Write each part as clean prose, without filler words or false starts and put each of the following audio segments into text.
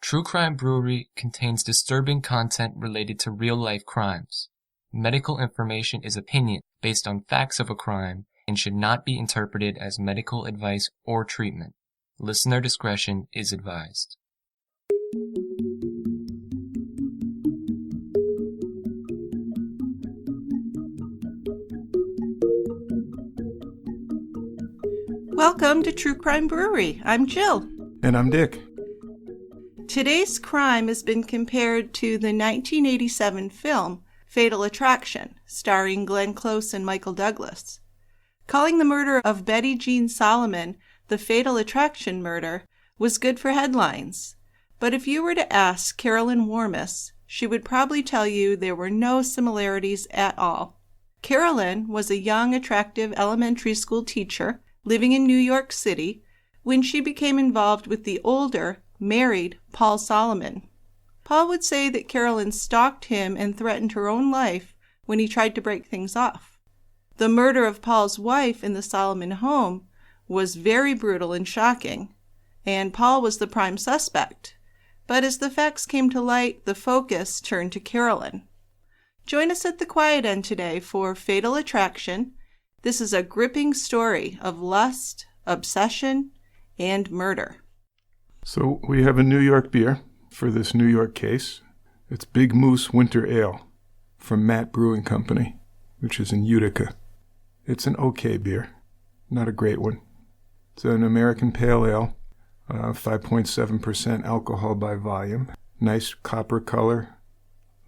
True Crime Brewery contains disturbing content related to real-life crimes. Medical information is opinion based on facts of a crime and should not be interpreted as medical advice or treatment. Listener discretion is advised. Welcome to True Crime Brewery. I'm Jill. And I'm Dick. Today's crime has been compared to the 1987 film Fatal Attraction, starring Glenn Close and Michael Douglas. Calling the murder of Betty Jeanne Solomon the Fatal Attraction murder was good for headlines. But if you were to ask Carolyn Warmus, she would probably tell you there were no similarities at all. Carolyn was a young, attractive elementary school teacher living in New York City when she became involved with the older, married Paul Solomon. Paul would say that Carolyn stalked him and threatened her own life when he tried to break things off. The murder of Paul's wife in the Solomon home was very brutal and shocking, and Paul was the prime suspect. But as the facts came to light, the focus turned to Carolyn. Join us at the quiet end today for Fatal Attraction. This is a gripping story of lust, obsession, and murder. So we have a New York beer for this New York case. It's Big Moose Winter Ale from Matt Brewing Company, which is in Utica. It's an okay beer, not a great one. It's an American Pale Ale, 5.7% alcohol by volume. Nice copper color,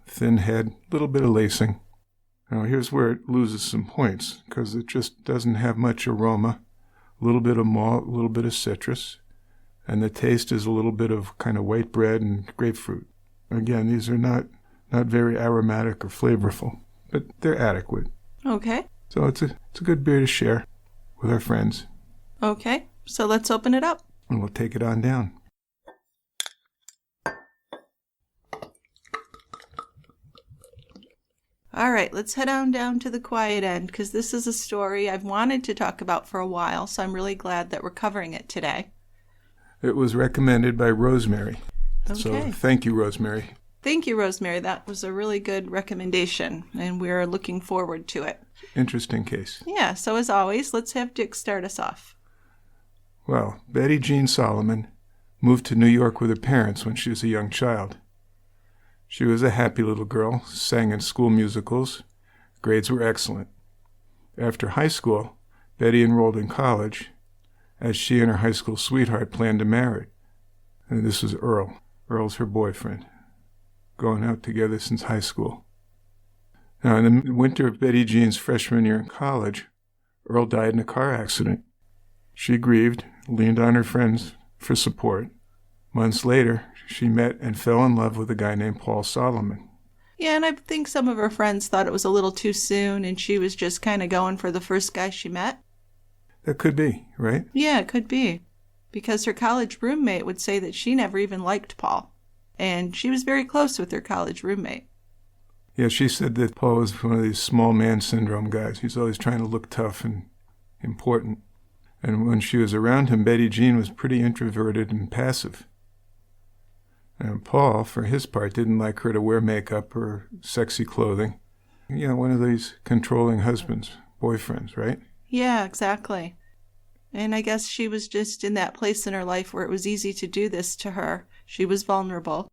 thin head, little bit of lacing. Now here's where it loses some points, because it just doesn't have much aroma. A little bit of malt, a little bit of citrus. And the taste is a little bit of kind of white bread and grapefruit. Again, these are not very aromatic or flavorful, but they're adequate. Okay. So it's a good beer to share with our friends. Okay, so let's open it up. And we'll take it on down. All right, let's head on down to the quiet end, because this is a story I've wanted to talk about for a while, so I'm really glad that we're covering it today. It was recommended by Rosemary. Okay. So thank you, Rosemary. Thank you, Rosemary. That was a really good recommendation, and we're looking forward to it. Interesting case. Yeah, so as always, let's have Dick start us off. Well, Betty Jeanne Solomon moved to New York with her parents when she was a young child. She was a happy little girl, sang in school musicals. Grades were excellent. After high school, Betty enrolled in college, as she and her high school sweetheart planned to marry. And this was Earl. Earl's her boyfriend. Going out together since high school. Now, in the winter of Betty Jean's freshman year in college, Earl died in a car accident. She grieved, leaned on her friends for support. Months later, she met and fell in love with a guy named Paul Solomon. Yeah, and I think some of her friends thought it was a little too soon, and she was just kind of going for the first guy she met. That could be, right? Yeah, it could be. Because her college roommate would say that she never even liked Paul. And she was very close with her college roommate. Yeah, she said that Paul was one of these small man syndrome guys. He's always trying to look tough and important. And when she was around him, Betty Jeanne was pretty introverted and passive. And Paul, for his part, didn't like her to wear makeup or sexy clothing. You know, one of these controlling husbands, boyfriends, right? Yeah, exactly. And I guess she was just in that place in her life where it was easy to do this to her. She was vulnerable.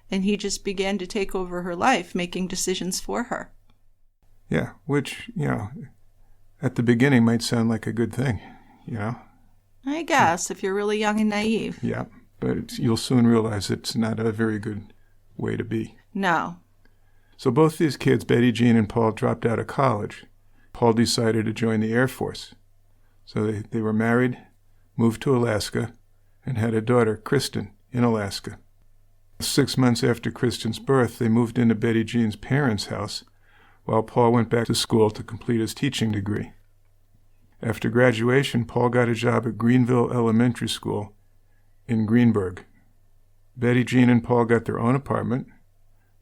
And he just began to take over her life, making decisions for her. Yeah, which, at the beginning might sound like a good thing, I guess, if you're really young and naive. Yeah, but you'll soon realize it's not a very good way to be. No. So both these kids, Betty Jeanne and Paul, dropped out of college. Paul decided to join the Air Force. So they were married, moved to Alaska, and had a daughter, Kristen, in Alaska. 6 months after Kristen's birth, they moved into Betty Jeanne's parents' house, while Paul went back to school to complete his teaching degree. After graduation, Paul got a job at Greenville Elementary School in Greenburgh. Betty Jeanne and Paul got their own apartment,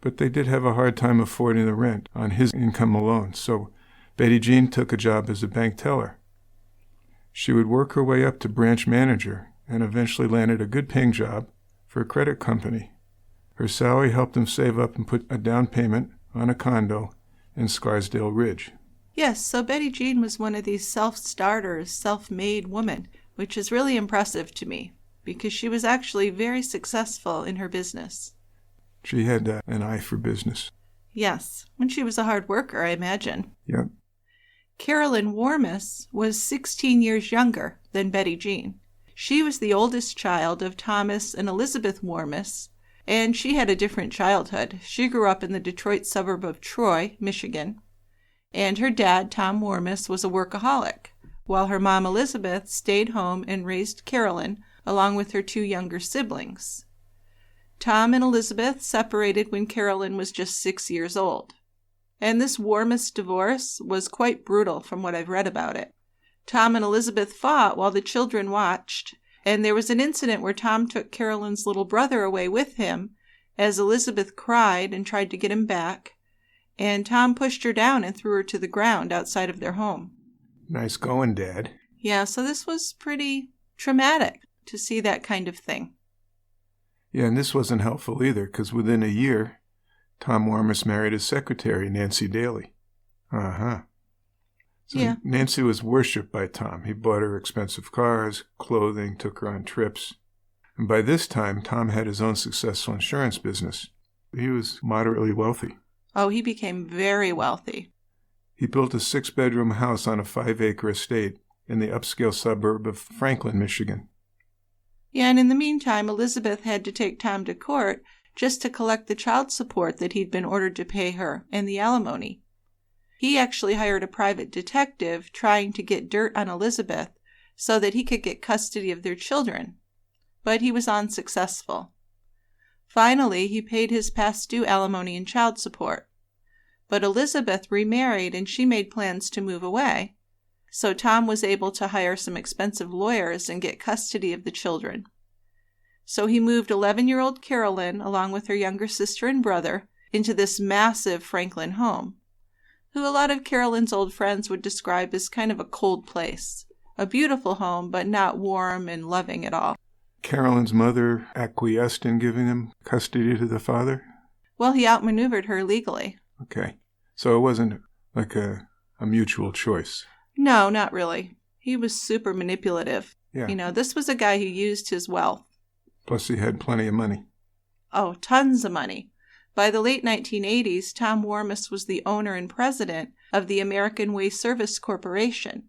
but they did have a hard time affording the rent on his income alone, so Betty Jeanne took a job as a bank teller. She would work her way up to branch manager and eventually landed a good-paying job for a credit company. Her salary helped him save up and put a down payment on a condo in Scarsdale Ridge. Yes, so Betty Jeanne was one of these self-starters, self-made women, which is really impressive to me because she was actually very successful in her business. She had an eye for business. Yes, and she was a hard worker, I imagine. Yep. Carolyn Warmus was 16 years younger than Betty Jeanne. She was the oldest child of Thomas and Elizabeth Warmus, and she had a different childhood. She grew up in the Detroit suburb of Troy, Michigan, and her dad, Tom Warmus, was a workaholic, while her mom, Elizabeth, stayed home and raised Carolyn along with her 2 younger siblings. Tom and Elizabeth separated when Carolyn was just 6 years old. And this Warmus divorce was quite brutal from what I've read about it. Tom and Elizabeth fought while the children watched, and there was an incident where Tom took Carolyn's little brother away with him as Elizabeth cried and tried to get him back, and Tom pushed her down and threw her to the ground outside of their home. Nice going, Dad. Yeah, so this was pretty traumatic to see that kind of thing. Yeah, and this wasn't helpful either, because within a year, Tom Warmus married his secretary, Nancy Daly. So yeah. Nancy was worshipped by Tom. He bought her expensive cars, clothing, took her on trips. And by this time, Tom had his own successful insurance business. He was moderately wealthy. Oh, he became very wealthy. He built a 6-bedroom house on a 5-acre estate in the upscale suburb of Franklin, Michigan. Yeah, and in the meantime, Elizabeth had to take Tom to court just to collect the child support that he'd been ordered to pay her and the alimony. He actually hired a private detective trying to get dirt on Elizabeth so that he could get custody of their children, but he was unsuccessful. Finally, he paid his past due alimony and child support. But Elizabeth remarried and she made plans to move away, so Tom was able to hire some expensive lawyers and get custody of the children. So he moved 11-year-old Carolyn, along with her younger sister and brother, into this massive Franklin home, who a lot of Carolyn's old friends would describe as kind of a cold place. A beautiful home, but not warm and loving at all. Carolyn's mother acquiesced in giving him custody to the father? Well, he outmaneuvered her legally. Okay. So it wasn't like a mutual choice. No, not really. He was super manipulative. Yeah. You know, this was a guy who used his wealth. Plus he had plenty of money. Oh, tons of money. By the late 1980s, Tom Warmus was the owner and president of the American Way Service Corporation.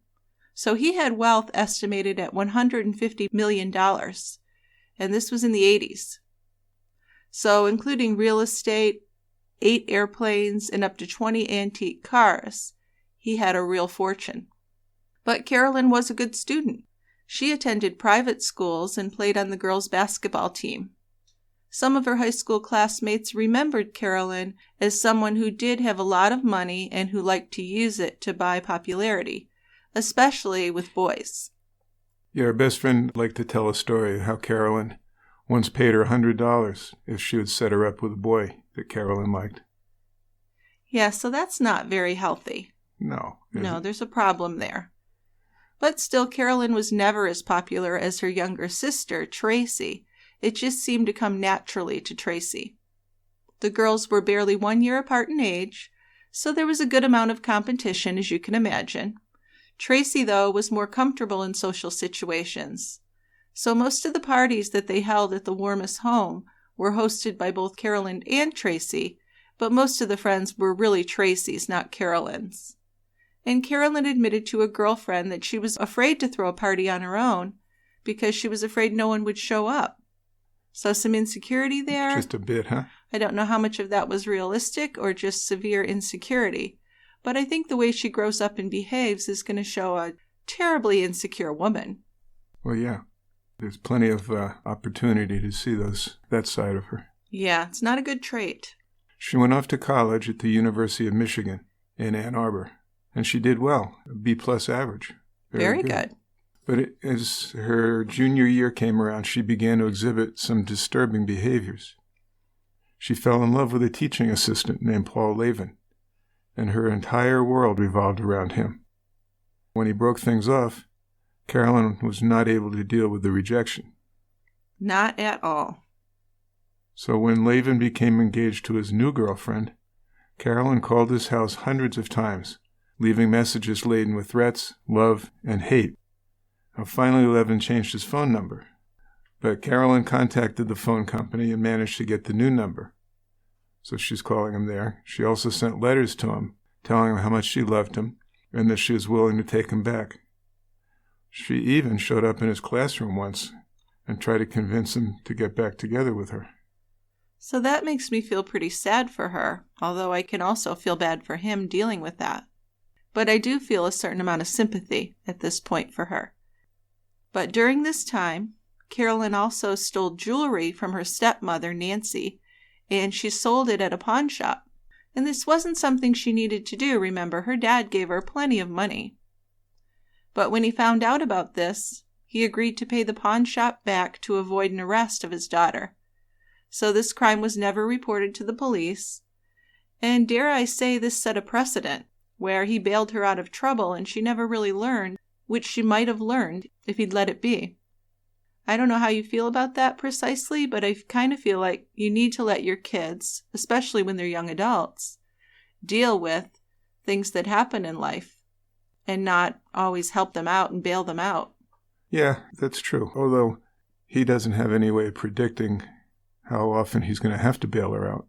So he had wealth estimated at $150 million. And this was in the 80s. So including real estate, 8 airplanes, and up to 20 antique cars, he had a real fortune. But Carolyn was a good student. She attended private schools and played on the girls' basketball team. Some of her high school classmates remembered Carolyn as someone who did have a lot of money and who liked to use it to buy popularity, especially with boys. Yeah, her best friend liked to tell a story of how Carolyn once paid her $100 if she would set her up with a boy that Carolyn liked. Yeah, so that's not very healthy. No. No, there's a problem there. But still, Carolyn was never as popular as her younger sister, Tracy. It just seemed to come naturally to Tracy. The girls were barely 1 year apart in age, so there was a good amount of competition, as you can imagine. Tracy, though, was more comfortable in social situations. So most of the parties that they held at the Warmus home were hosted by both Carolyn and Tracy, but most of the friends were really Tracy's, not Carolyn's. And Carolyn admitted to a girlfriend that she was afraid to throw a party on her own because she was afraid no one would show up. So some insecurity there. Just a bit, huh? I don't know how much of that was realistic or just severe insecurity, but I think the way she grows up and behaves is going to show a terribly insecure woman. Well, yeah. There's plenty of opportunity to see that side of her. Yeah, it's not a good trait. She went off to college at the University of Michigan in Ann Arbor, and she did well, a B+ average. Very good. But as her junior year came around, she began to exhibit some disturbing behaviors. She fell in love with a teaching assistant named Paul Lavin, and her entire world revolved around him. When he broke things off, Carolyn was not able to deal with the rejection. Not at all. So when Laven became engaged to his new girlfriend, Carolyn called his house hundreds of times, leaving messages laden with threats, love, and hate. Now, finally, Laven changed his phone number, but Carolyn contacted the phone company and managed to get the new number. So she's calling him there. She also sent letters to him, telling him how much she loved him and that she was willing to take him back. She even showed up in his classroom once and tried to convince him to get back together with her. So that makes me feel pretty sad for her, although I can also feel bad for him dealing with that. But I do feel a certain amount of sympathy at this point for her. But during this time, Carolyn also stole jewelry from her stepmother, Nancy, and she sold it at a pawn shop. And this wasn't something she needed to do, remember, her dad gave her plenty of money. But when he found out about this, he agreed to pay the pawn shop back to avoid an arrest of his daughter. So this crime was never reported to the police, and dare I say this set a precedent, where he bailed her out of trouble and she never really learned, which she might have learned if he'd let it be. I don't know how you feel about that precisely, but I kind of feel like you need to let your kids, especially when they're young adults, deal with things that happen in life and not always help them out and bail them out. Yeah, that's true. Although he doesn't have any way of predicting how often he's going to have to bail her out.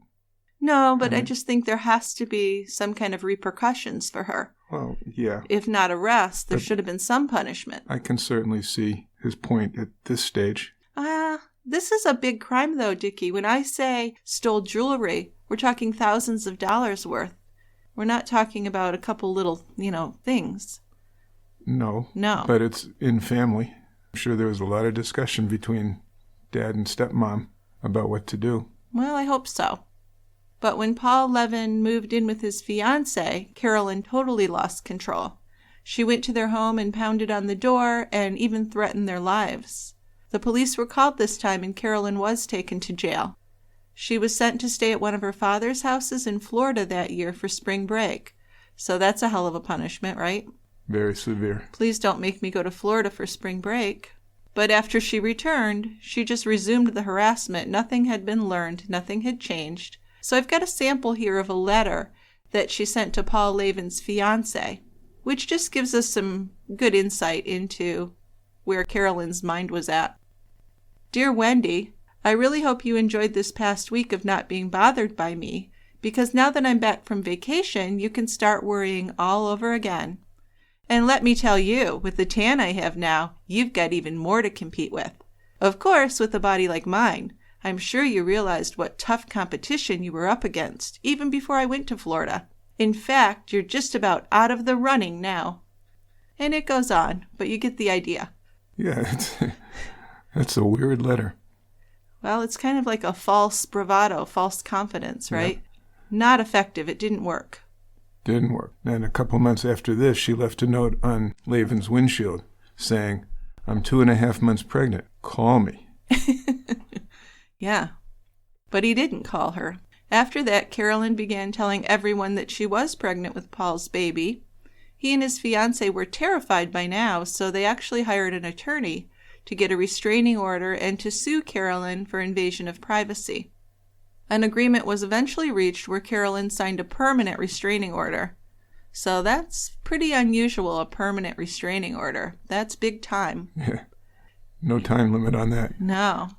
No, but I just think there has to be some kind of repercussions for her. Well, yeah. If not arrest, there should have been some punishment. I can certainly see his point at this stage. This is a big crime, though, Dickie. When I say stole jewelry, we're talking thousands of dollars worth. We're not talking about a couple little, things. No. No. But it's in family. I'm sure there was a lot of discussion between Dad and stepmom about what to do. Well, I hope so. But when Paul Levin moved in with his fiancée, Carolyn totally lost control. She went to their home and pounded on the door and even threatened their lives. The police were called this time and Carolyn was taken to jail. She was sent to stay at one of her father's houses in Florida that year for spring break. So that's a hell of a punishment, right? Very severe. Please don't make me go to Florida for spring break. But after she returned, she just resumed the harassment. Nothing had been learned. Nothing had changed. So I've got a sample here of a letter that she sent to Paul Levin's fiancé, which just gives us some good insight into where Carolyn's mind was at. Dear Wendy, I really hope you enjoyed this past week of not being bothered by me, because now that I'm back from vacation, you can start worrying all over again. And let me tell you, with the tan I have now, you've got even more to compete with. Of course, with a body like mine, I'm sure you realized what tough competition you were up against, even before I went to Florida. In fact, you're just about out of the running now. And it goes on, but you get the idea. Yeah, that's a weird letter. Well, it's kind of like a false bravado, false confidence, right? Yep. Not effective. It didn't work. Didn't work. And a couple months after this, she left a note on Laven's windshield saying, "I'm 2.5 months pregnant. Call me." Yeah. But he didn't call her. After that, Carolyn began telling everyone that she was pregnant with Paul's baby. He and his fiancée were terrified by now, so they actually hired an attorney to get a restraining order and to sue Carolyn for invasion of privacy. An agreement was eventually reached where Carolyn signed a permanent restraining order. So that's pretty unusual, a permanent restraining order. That's big time. Yeah. No time limit on that. No.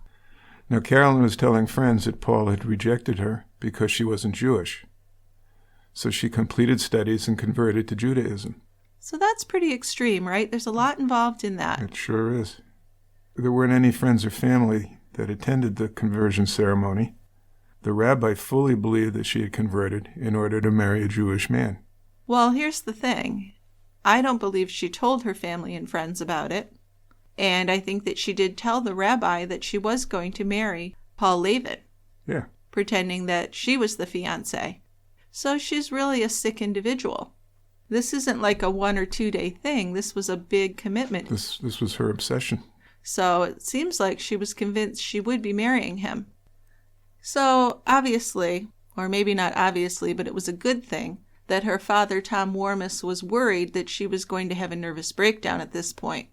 Now, Carolyn was telling friends that Paul had rejected her because she wasn't Jewish. So she completed studies and converted to Judaism. So that's pretty extreme, right? There's a lot involved in that. It sure is. There weren't any friends or family that attended the conversion ceremony. The rabbi fully believed that she had converted in order to marry a Jewish man. Well, here's the thing. I don't believe she told her family and friends about it. And I think that she did tell the rabbi that she was going to marry Paul Levin. Yeah. Pretending that she was the fiancé. So she's really a sick individual. This isn't like a 1 or 2 day thing. This was a big commitment. This was her obsession. So it seems like she was convinced she would be marrying him. So obviously, or maybe not obviously, but it was a good thing that her father, Tom Warmus, was worried that she was going to have a nervous breakdown at this point.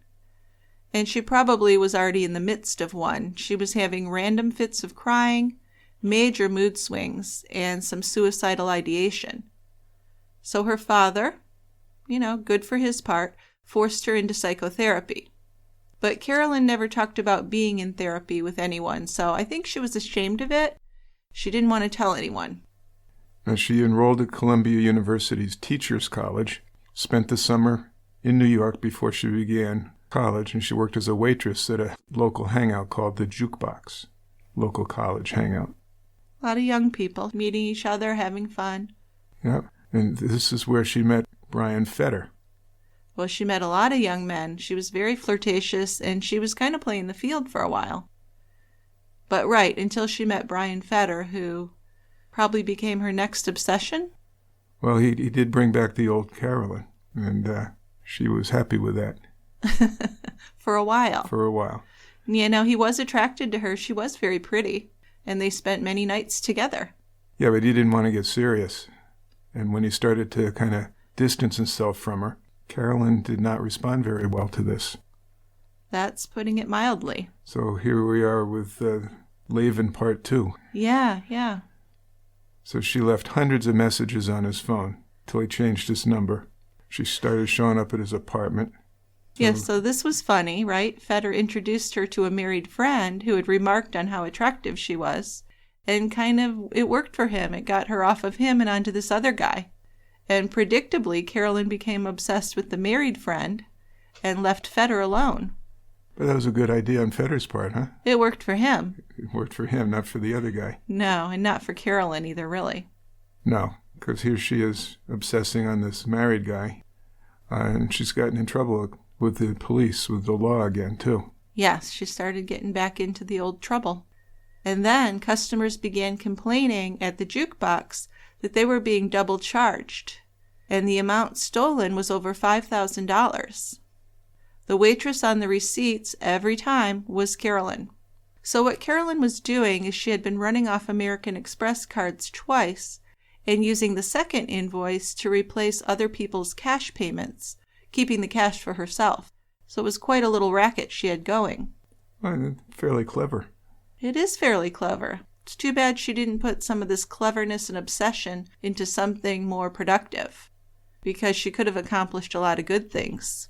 And she probably was already in the midst of one. She was having random fits of crying, major mood swings, and some suicidal ideation. So her father, good for his part, forced her into psychotherapy. But Carolyn never talked about being in therapy with anyone, so I think she was ashamed of it. She didn't want to tell anyone. Now, she enrolled at Columbia University's Teachers College, spent the summer in New York before she began college, and she worked as a waitress at a local hangout called the Jukebox, local college hangout. A lot of young people meeting each other, having fun. Yeah, and this is where she met Brian Fetter. Well, she met a lot of young men. She was very flirtatious, and she was kind of playing the field for a while. But right, until she met Brian Fetter, who probably became her next obsession. Well, he did bring back the old Carolyn, and she was happy with that. For a while. For a while. Yeah, he was attracted to her. She was very pretty, and they spent many nights together. Yeah, but he didn't want to get serious. And when he started to kind of distance himself from her, Carolyn did not respond very well to this. That's putting it mildly. So here we are with Laven Part 2. Yeah. So she left hundreds of messages on his phone till he changed his number. She started showing up at his apartment. Yes, so this was funny, right? Fetter introduced her to a married friend who had remarked on how attractive she was. And it worked for him. It got her off of him and onto this other guy. And predictably, Carolyn became obsessed with the married friend and left Fetter alone. But that was a good idea on Fetter's part, huh? It worked for him. It worked for him, not for the other guy. No, and not for Carolyn either, really. No, because here she is obsessing on this married guy. And she's gotten in trouble with the police, with the law again, too. Yes, she started getting back into the old trouble. And then customers began complaining at the jukebox that they were being double charged, and the amount stolen was over $5,000. The waitress on the receipts every time was Carolyn. So what Carolyn was doing is she had been running off American Express cards twice and using the second invoice to replace other people's cash payments, keeping the cash for herself. So it was quite a little racket she had going. Well, fairly clever. It is fairly clever. It's too bad she didn't put some of this cleverness and obsession into something more productive, because she could have accomplished a lot of good things.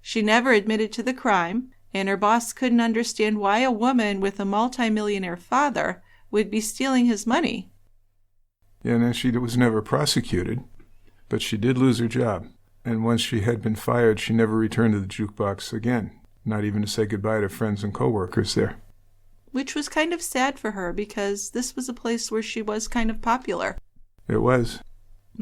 She never admitted to the crime, and her boss couldn't understand why a woman with a multimillionaire father would be stealing his money. Yeah, and she was never prosecuted, but she did lose her job. And once she had been fired, she never returned to the jukebox again, not even to say goodbye to friends and coworkers there. Which was kind of sad for her, because this was a place where she was kind of popular. It was.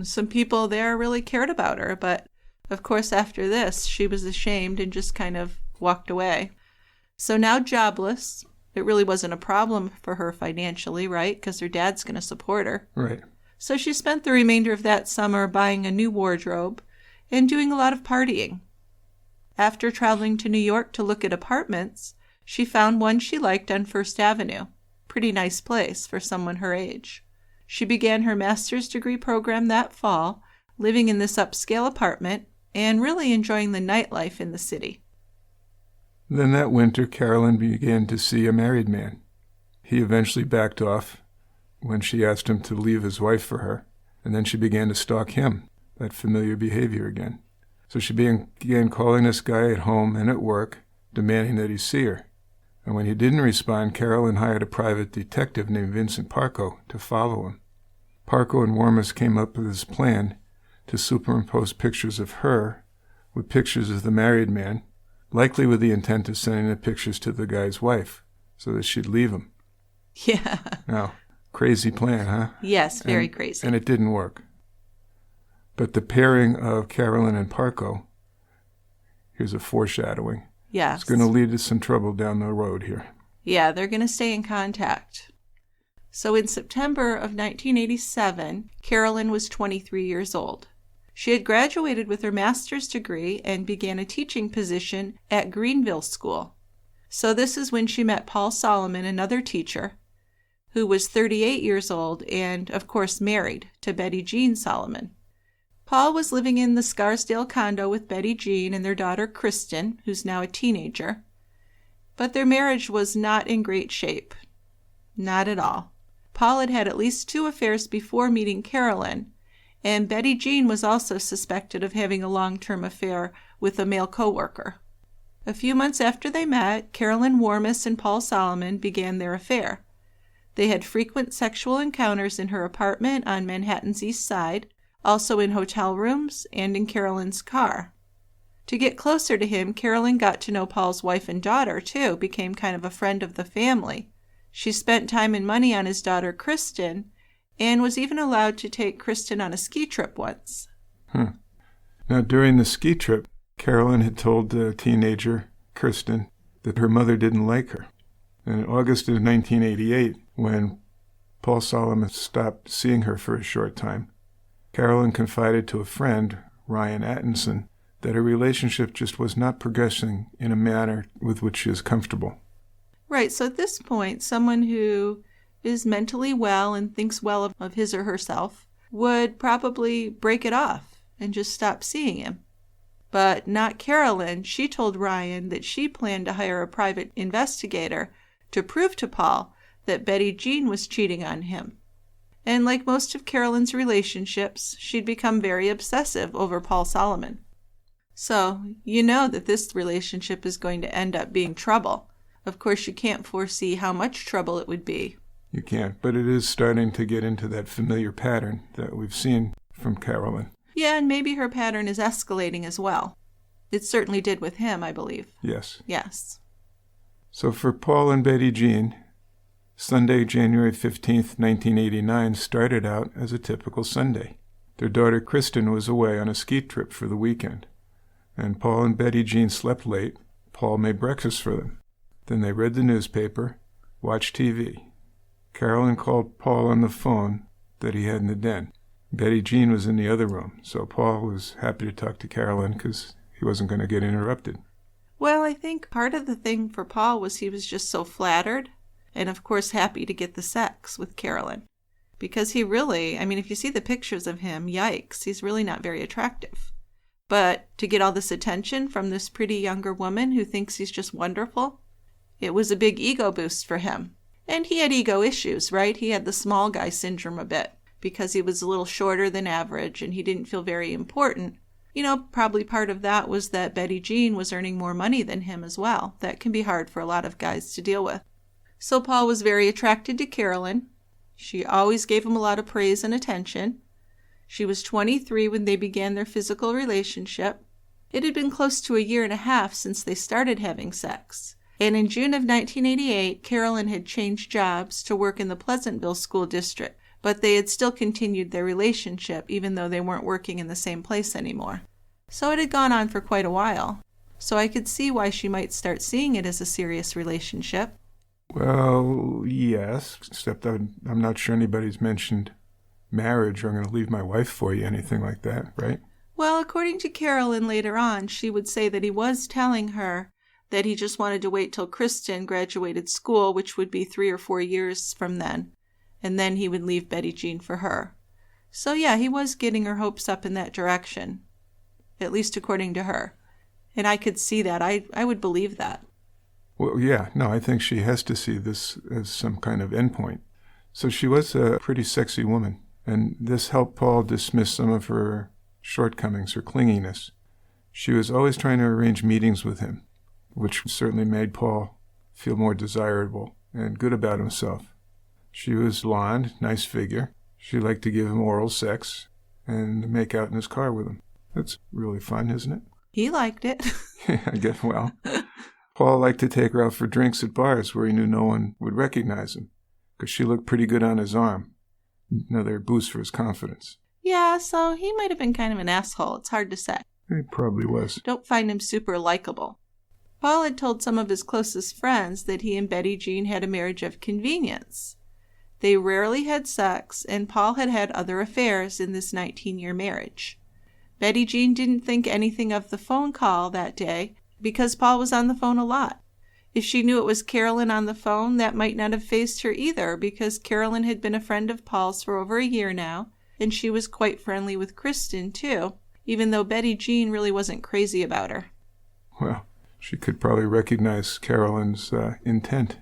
Some people there really cared about her, but of course after this, she was ashamed and just kind of walked away. So now jobless, it really wasn't a problem for her financially, right? Because her dad's going to support her. Right. So she spent the remainder of that summer buying a new wardrobe and doing a lot of partying. After traveling to New York to look at apartments, she found one she liked on First Avenue. Pretty nice place for someone her age. She began her master's degree program that fall, living in this upscale apartment and really enjoying the nightlife in the city. Then that winter, Carolyn began to see a married man. He eventually backed off when she asked him to leave his wife for her, and then she began to stalk him, that familiar behavior again. So she began calling this guy at home and at work, demanding that he see her. And when he didn't respond, Carolyn hired a private detective named Vincent Parco to follow him. Parco and Warmus came up with this plan to superimpose pictures of her with pictures of the married man, likely with the intent of sending the pictures to the guy's wife so that she'd leave him. Yeah. Now, crazy plan, huh? Yes, very crazy. And it didn't work. But the pairing of Carolyn and Parco, here's a foreshadowing. Yes. It's going to lead to some trouble down the road here. Yeah, they're going to stay in contact. So in September of 1987, Carolyn was 23 years old. She had graduated with her master's degree and began a teaching position at Greenville School. So this is when she met Paul Solomon, another teacher, who was 38 years old and, of course, married to Betty Jeanne Solomon. Paul was living in the Scarsdale condo with Betty Jeanne and their daughter Kristen, who's now a teenager. But their marriage was not in great shape. Not at all. Paul had had at least 2 affairs before meeting Carolyn, and Betty Jeanne was also suspected of having a long-term affair with a male co-worker. A few months after they met, Carolyn Warmus and Paul Solomon began their affair. They had frequent sexual encounters in her apartment on Manhattan's East Side, also in hotel rooms and in Carolyn's car. To get closer to him, Carolyn got to know Paul's wife and daughter, too, became kind of a friend of the family. She spent time and money on his daughter, Kristen, and was even allowed to take Kristen on a ski trip once. Now, during the ski trip, Carolyn had told the teenager, Kristen, that her mother didn't like her. And in August of 1988, when Paul Solomon stopped seeing her for a short time, Carolyn confided to a friend, Ryan Atkinson, that her relationship just was not progressing in a manner with which she is comfortable. Right, so at this point, someone who is mentally well and thinks well of his or herself would probably break it off and just stop seeing him. But not Carolyn. She told Ryan that she planned to hire a private investigator to prove to Paul that Betty Jeanne was cheating on him. And like most of Carolyn's relationships, she'd become very obsessive over Paul Solomon. So you know that this relationship is going to end up being trouble. Of course, you can't foresee how much trouble it would be. You can't, but it is starting to get into that familiar pattern that we've seen from Carolyn. Yeah, and maybe her pattern is escalating as well. It certainly did with him, I believe. Yes. Yes. So for Paul and Betty Jeanne, Sunday, January 15th, 1989 started out as a typical Sunday. Their daughter Kristen was away on a ski trip for the weekend, and Paul and Betty Jeanne slept late. Paul made breakfast for them. Then they read the newspaper, watched TV. Carolyn called Paul on the phone that he had in the den. Betty Jeanne was in the other room, so Paul was happy to talk to Carolyn because he wasn't going to get interrupted. Well, I think part of the thing for Paul was he was just so flattered and, of course, happy to get the sex with Carolyn. Because he really, if you see the pictures of him, yikes, he's really not very attractive. But to get all this attention from this pretty younger woman who thinks he's just wonderful, it was a big ego boost for him. And he had ego issues, right? He had the small guy syndrome a bit because he was a little shorter than average and he didn't feel very important. Probably part of that was that Betty Jeanne was earning more money than him as well. That can be hard for a lot of guys to deal with. So Paul was very attracted to Carolyn. She always gave him a lot of praise and attention. She was 23 when they began their physical relationship. It had been close to 1.5 years since they started having sex. And in June of 1988, Carolyn had changed jobs to work in the Pleasantville School District, but they had still continued their relationship even though they weren't working in the same place anymore. So it had gone on for quite a while. So I could see why she might start seeing it as a serious relationship. Well, yes, except I'm not sure anybody's mentioned marriage or I'm going to leave my wife for you, anything like that, right? Well, according to Carolyn later on, she would say that he was telling her that he just wanted to wait till Kristen graduated school, which would be 3 or 4 years from then, and then he would leave Betty Jeanne for her. So yeah, he was getting her hopes up in that direction, at least according to her. And I could see that. I would believe that. Well, yeah, no, I think she has to see this as some kind of endpoint. So she was a pretty sexy woman, and this helped Paul dismiss some of her shortcomings, her clinginess. She was always trying to arrange meetings with him, which certainly made Paul feel more desirable and good about himself. She was blonde, nice figure. She liked to give him oral sex and make out in his car with him. That's really fun, isn't it? He liked it. I guess, well. Paul liked to take her out for drinks at bars where he knew no one would recognize him, because she looked pretty good on his arm. Another boost for his confidence. Yeah, so he might have been kind of an asshole. It's hard to say. He probably was. Don't find him super likable. Paul had told some of his closest friends that he and Betty Jeanne had a marriage of convenience. They rarely had sex, and Paul had had other affairs in this 19-year marriage. Betty Jeanne didn't think anything of the phone call that day because Paul was on the phone a lot. If she knew it was Carolyn on the phone, that might not have fazed her either, because Carolyn had been a friend of Paul's for over 1 year now, and she was quite friendly with Kristen, too, even though Betty Jeanne really wasn't crazy about her. Well, she could probably recognize Carolyn's intent.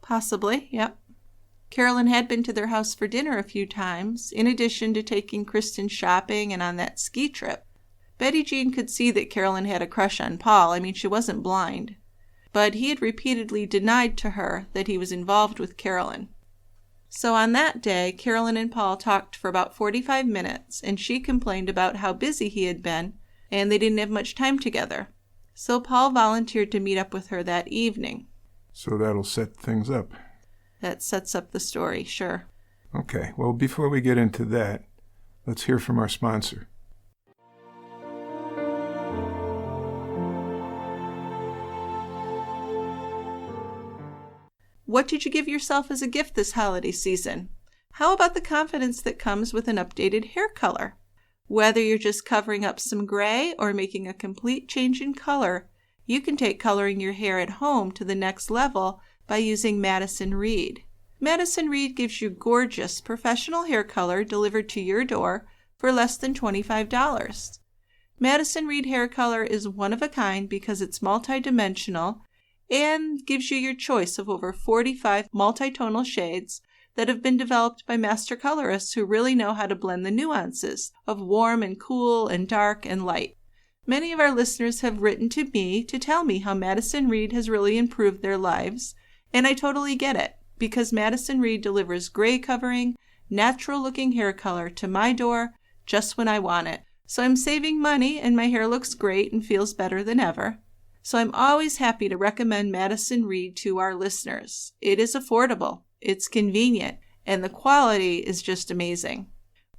Possibly, yep. Carolyn had been to their house for dinner a few times, in addition to taking Kristen shopping and on that ski trip. Betty Jeanne could see that Carolyn had a crush on Paul. I mean, she wasn't blind. But he had repeatedly denied to her that he was involved with Carolyn. So on that day, Carolyn and Paul talked for about 45 minutes, and she complained about how busy he had been, and they didn't have much time together. So Paul volunteered to meet up with her that evening. So that'll set things up. That sets up the story, sure. Okay, well, before we get into that, let's hear from our sponsor. What did you give yourself as a gift this holiday season? How about the confidence that comes with an updated hair color? Whether you're just covering up some gray or making a complete change in color, you can take coloring your hair at home to the next level by using Madison Reed. Madison Reed gives you gorgeous professional hair color delivered to your door for less than $25. Madison Reed hair color is one of a kind because it's multidimensional and gives you your choice of over 45 multitonal shades that have been developed by master colorists who really know how to blend the nuances of warm and cool and dark and light. Many of our listeners have written to me to tell me how Madison Reed has really improved their lives, and I totally get it, because Madison Reed delivers gray covering, natural-looking hair color to my door just when I want it. So I'm saving money, and my hair looks great and feels better than ever. So I'm always happy to recommend Madison Reed to our listeners. It is affordable, it's convenient, and the quality is just amazing.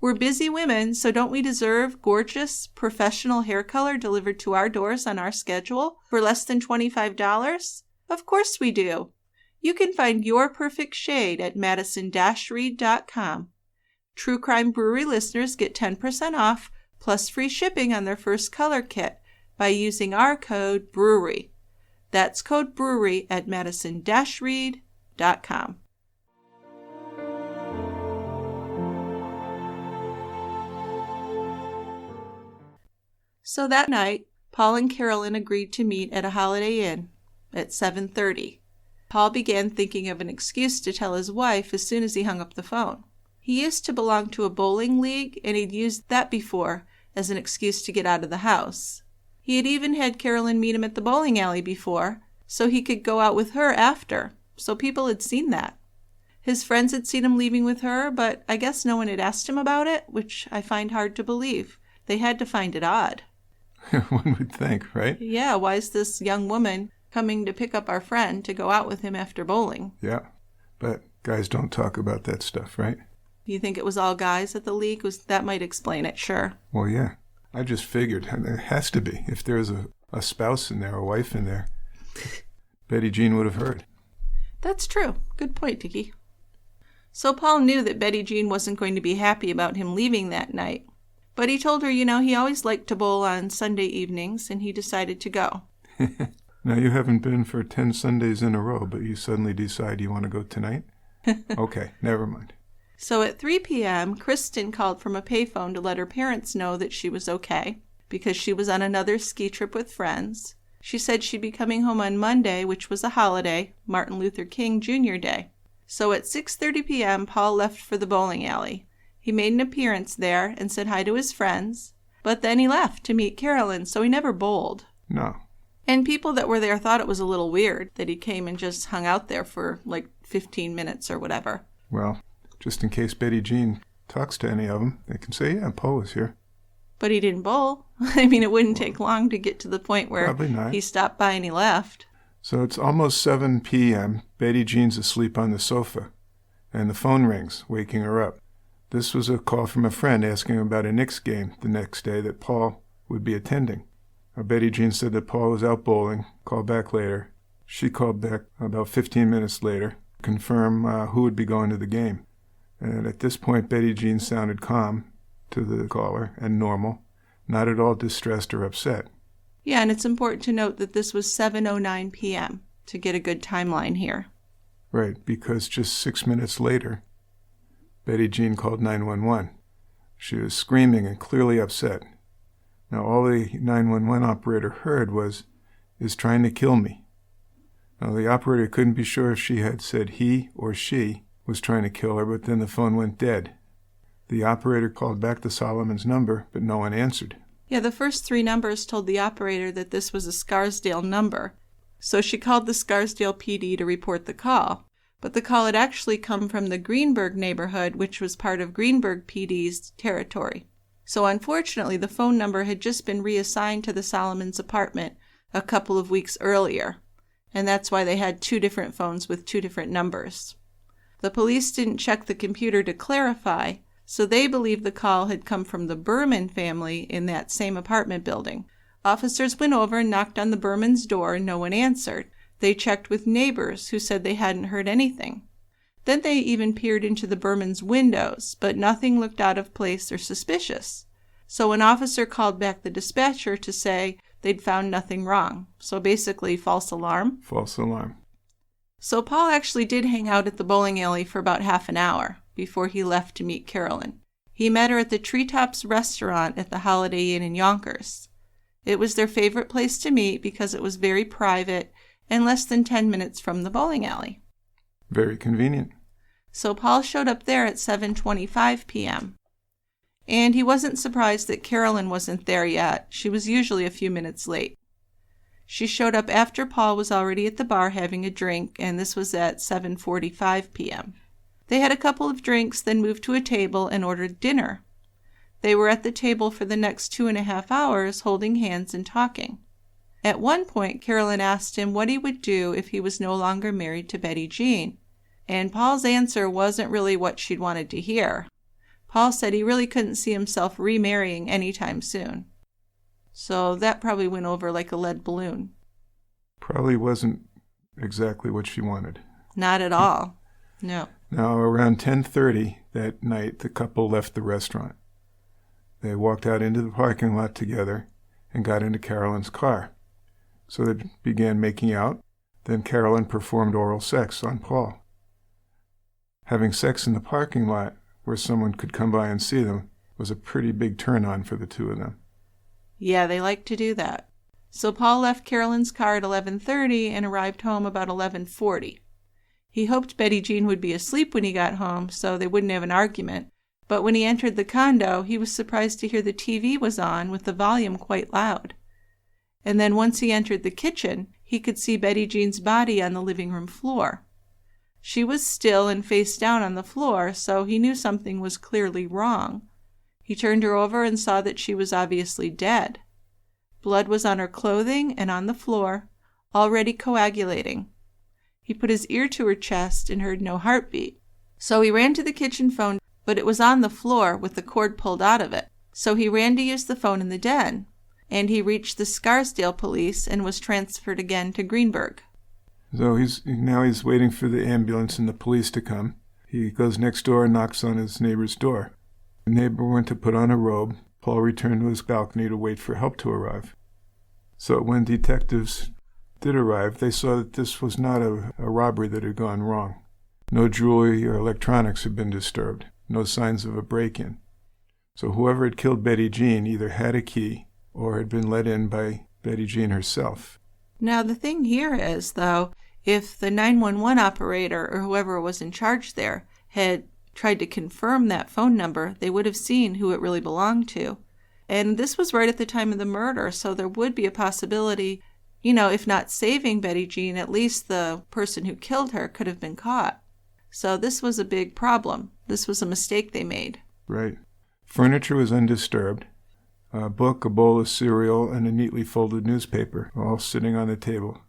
We're busy women, so don't we deserve gorgeous, professional hair color delivered to our doors on our schedule for less than $25? Of course we do. You can find your perfect shade at madison-reed.com. True Crime Brewery listeners get 10% off plus free shipping on their first color kit by using our code BREWERY. That's code BREWERY at madison-reed.com. So that night, Paul and Carolyn agreed to meet at a Holiday Inn at 7:30. Paul began thinking of an excuse to tell his wife as soon as he hung up the phone. He used to belong to a bowling league, and he'd used that before as an excuse to get out of the house. He had even had Carolyn meet him at the bowling alley before, so he could go out with her after, so people had seen that. His friends had seen him leaving with her, but I guess no one had asked him about it, which I find hard to believe. They had to find it odd. One would think, right? Yeah, why is this young woman coming to pick up our friend to go out with him after bowling? Yeah, but guys don't talk about that stuff, right? You think it was all guys at the league? That might explain it, sure. Well, yeah. I just figured it has to be. If there's a spouse in there, a wife in there, Betty Jeanne would have heard. That's true. Good point, Dickie. So Paul knew that Betty Jeanne wasn't going to be happy about him leaving that night. But he told her, he always liked to bowl on Sunday evenings, and he decided to go. Now, you haven't been for 10 Sundays in a row, but you suddenly decide you want to go tonight? Okay, never mind. So at 3 p.m., Kristen called from a payphone to let her parents know that she was okay, because she was on another ski trip with friends. She said she'd be coming home on Monday, which was a holiday, Martin Luther King Jr. Day. So at 6:30 p.m., Paul left for the bowling alley. He made an appearance there and said hi to his friends, but then he left to meet Carolyn, so he never bowled. No. And people that were there thought it was a little weird that he came and just hung out there for like 15 minutes or whatever. Well, just in case Betty Jeanne talks to any of them, they can say, yeah, Paul was here. But he didn't bowl. I mean, it wouldn't take long to get to the point where he stopped by and he left. So it's almost 7 p.m. Betty Jeanne's asleep on the sofa, and the phone rings, waking her up. This was a call from a friend asking about a Knicks game the next day that Paul would be attending. Betty Jeanne said that Paul was out bowling, called back later. She called back about 15 minutes later, to confirm who would be going to the game. And at this point, Betty Jeanne sounded calm to the caller and normal, not at all distressed or upset. Yeah, and it's important to note that this was 7:09 p.m. to get a good timeline here. Right, because just 6 minutes later, Betty Jeanne called 911. She was screaming and clearly upset. Now, all the 911 operator heard was, "is trying to kill me." Now, the operator couldn't be sure if she had said he or she, was trying to kill her, but then the phone went dead. The operator called back the Solomon's number, but no one answered. Yeah, the first 3 numbers told the operator that this was a Scarsdale number. So she called the Scarsdale PD to report the call. But the call had actually come from the Greenburg neighborhood, which was part of Greenburg PD's territory. So unfortunately, the phone number had just been reassigned to the Solomons' apartment a couple of weeks earlier. And that's why they had 2 different phones with 2 different numbers. The police didn't check the computer to clarify, so they believed the call had come from the Berman family in that same apartment building. Officers went over and knocked on the Bermans' door and no one answered. They checked with neighbors who said they hadn't heard anything. Then they even peered into the Bermans' windows, but nothing looked out of place or suspicious. So an officer called back the dispatcher to say they'd found nothing wrong. So basically, false alarm. False alarm. So Paul actually did hang out at the bowling alley for about half an hour before he left to meet Carolyn. He met her at the Treetops restaurant at the Holiday Inn in Yonkers. It was their favorite place to meet because it was very private and less than 10 minutes from the bowling alley. Very convenient. So Paul showed up there at 7:25 p.m. And he wasn't surprised that Carolyn wasn't there yet. She was usually a few minutes late. She showed up after Paul was already at the bar having a drink, and this was at 7:45 p.m. They had a couple of drinks, then moved to a table and ordered dinner. They were at the table for the next 2.5 hours, holding hands and talking. At one point, Carolyn asked him what he would do if he was no longer married to Betty Jeanne, and Paul's answer wasn't really what she'd wanted to hear. Paul said he really couldn't see himself remarrying anytime soon. So that probably went over like a lead balloon. Probably wasn't exactly what she wanted. Not at all. No. Now, around 10:30 that night, the couple left the restaurant. They walked out into the parking lot together and got into Carolyn's car. So they began making out. Then Carolyn performed oral sex on Paul. Having sex in the parking lot where someone could come by and see them was a pretty big turn-on for the two of them. Yeah, they like to do that. So Paul left Carolyn's car at 11:30 and arrived home about 11:40. He hoped Betty Jeanne would be asleep when he got home so they wouldn't have an argument, but when he entered the condo, he was surprised to hear the TV was on with the volume quite loud. And then once he entered the kitchen, he could see Betty Jeanne's body on the living room floor. She was still and face down on the floor, so he knew something was clearly wrong. He turned her over and saw that she was obviously dead. Blood was on her clothing and on the floor, already coagulating. He put his ear to her chest and heard no heartbeat. So he ran to the kitchen phone, but it was on the floor with the cord pulled out of it. So he ran to use the phone in the den, and he reached the Scarsdale police and was transferred again to Greenburg. So he's waiting for the ambulance and the police to come. He goes next door and knocks on his neighbor's door. The neighbor went to put on a robe. Paul returned to his balcony to wait for help to arrive. So when detectives did arrive, they saw that this was not a robbery that had gone wrong. No jewelry or electronics had been disturbed. No signs of a break-in. So whoever had killed Betty Jeanne either had a key or had been let in by Betty Jeanne herself. Now the thing here is, though, if the 911 operator or whoever was in charge there had tried to confirm that phone number, they would have seen who it really belonged to. And this was right at the time of the murder, so there would be a possibility, if not saving Betty Jeanne, at least the person who killed her could have been caught. So this was a big problem. This was a mistake they made. Right. Furniture was undisturbed. A book, a bowl of cereal, and a neatly folded newspaper, all sitting on the table.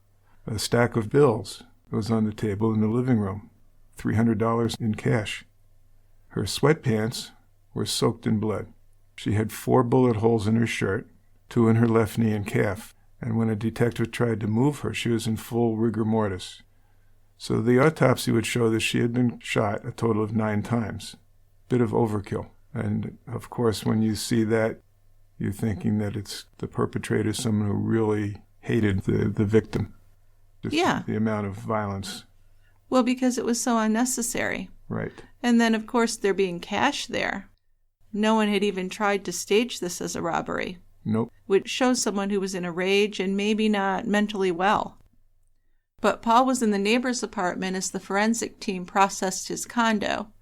A stack of bills was on the table in the living room, $300 in cash. Her sweatpants were soaked in blood. She had 4 bullet holes in her shirt, 2 in her left knee and calf, and when a detective tried to move her, she was in full rigor mortis. So the autopsy would show that she had been shot a total of 9 times. Bit of overkill. And, of course, when you see that, you're thinking that it's the perpetrator, someone who really hated the victim. Just yeah. The amount of violence. Well, because it was so unnecessary. Right. And then, of course, there being cash there. No one had even tried to stage this as a robbery. Nope. Which shows someone who was in a rage and maybe not mentally well. But Paul was in the neighbor's apartment as the forensic team processed his condo.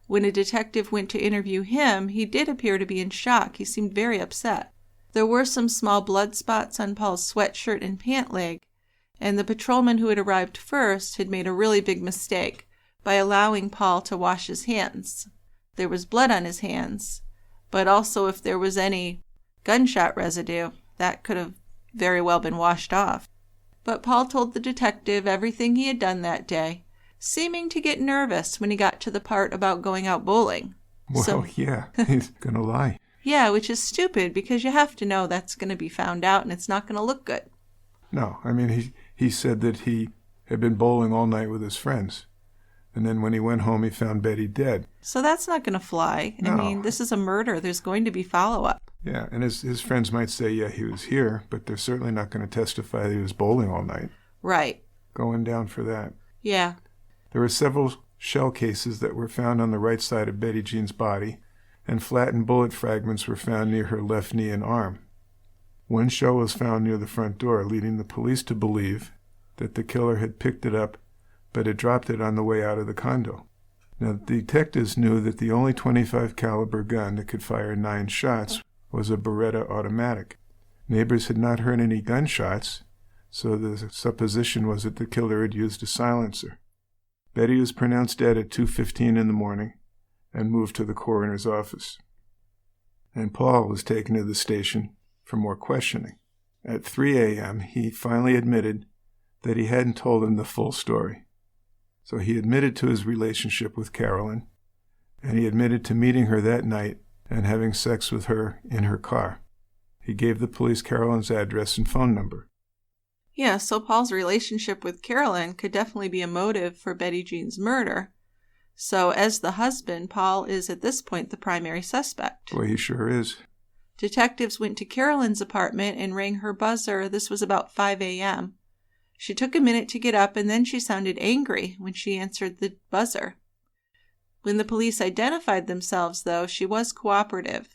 When a detective went to interview him, he did appear to be in shock. He seemed very upset. There were some small blood spots on Paul's sweatshirt and pant leg, and the patrolman who had arrived first had made a really big mistake by allowing Paul to wash his hands. There was blood on his hands, but also if there was any gunshot residue, that could have very well been washed off. But Paul told the detective everything he had done that day, seeming to get nervous when he got to the part about going out bowling. Well, yeah, he's going to lie. Yeah, which is stupid because you have to know that's going to be found out and it's not going to look good. No, I mean, he said that he had been bowling all night with his friends. And then when he went home, he found Betty dead. So that's not going to fly. No. I mean, this is a murder. There's going to be follow-up. Yeah, and his friends might say, yeah, he was here, but they're certainly not going to testify that he was bowling all night. Right. Going down for that. Yeah. There were several shell cases that were found on the right side of Betty Jeanne's body, and flattened bullet fragments were found near her left knee and arm. One shell was found near the front door, leading the police to believe that the killer had picked it up but had dropped it on the way out of the condo. Now, the detectives knew that the only .25 caliber gun that could fire 9 shots was a Beretta automatic. Neighbors had not heard any gunshots, so the supposition was that the killer had used a silencer. Betty was pronounced dead at 2:15 in the morning and moved to the coroner's office. And Paul was taken to the station for more questioning. At 3 a.m., he finally admitted that he hadn't told him the full story. So he admitted to his relationship with Carolyn, and he admitted to meeting her that night and having sex with her in her car. He gave the police Carolyn's address and phone number. Yeah, so Paul's relationship with Carolyn could definitely be a motive for Betty Jeanne's murder. So as the husband, Paul is at this point the primary suspect. Boy, he sure is. Detectives went to Carolyn's apartment and rang her buzzer. This was about 5 a.m. She took a minute to get up, and then she sounded angry when she answered the buzzer. When the police identified themselves, though, she was cooperative.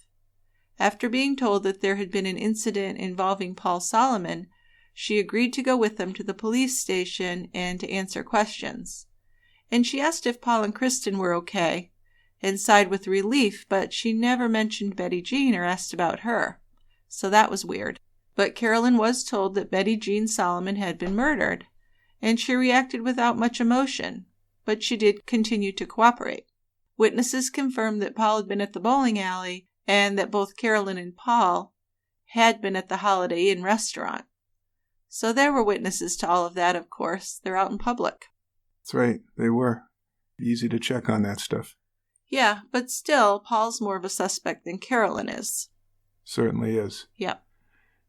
After being told that there had been an incident involving Paul Solomon, she agreed to go with them to the police station and to answer questions. And she asked if Paul and Kristen were okay, and sighed with relief, but she never mentioned Betty Jeanne or asked about her. So that was weird. But Carolyn was told that Betty Jeanne Solomon had been murdered, and she reacted without much emotion, but she did continue to cooperate. Witnesses confirmed that Paul had been at the bowling alley and that both Carolyn and Paul had been at the Holiday Inn restaurant. So there were witnesses to all of that, of course. They're out in public. That's right, they were. Easy to check on that stuff. Yeah, but still, Paul's more of a suspect than Carolyn is. Certainly is. Yep.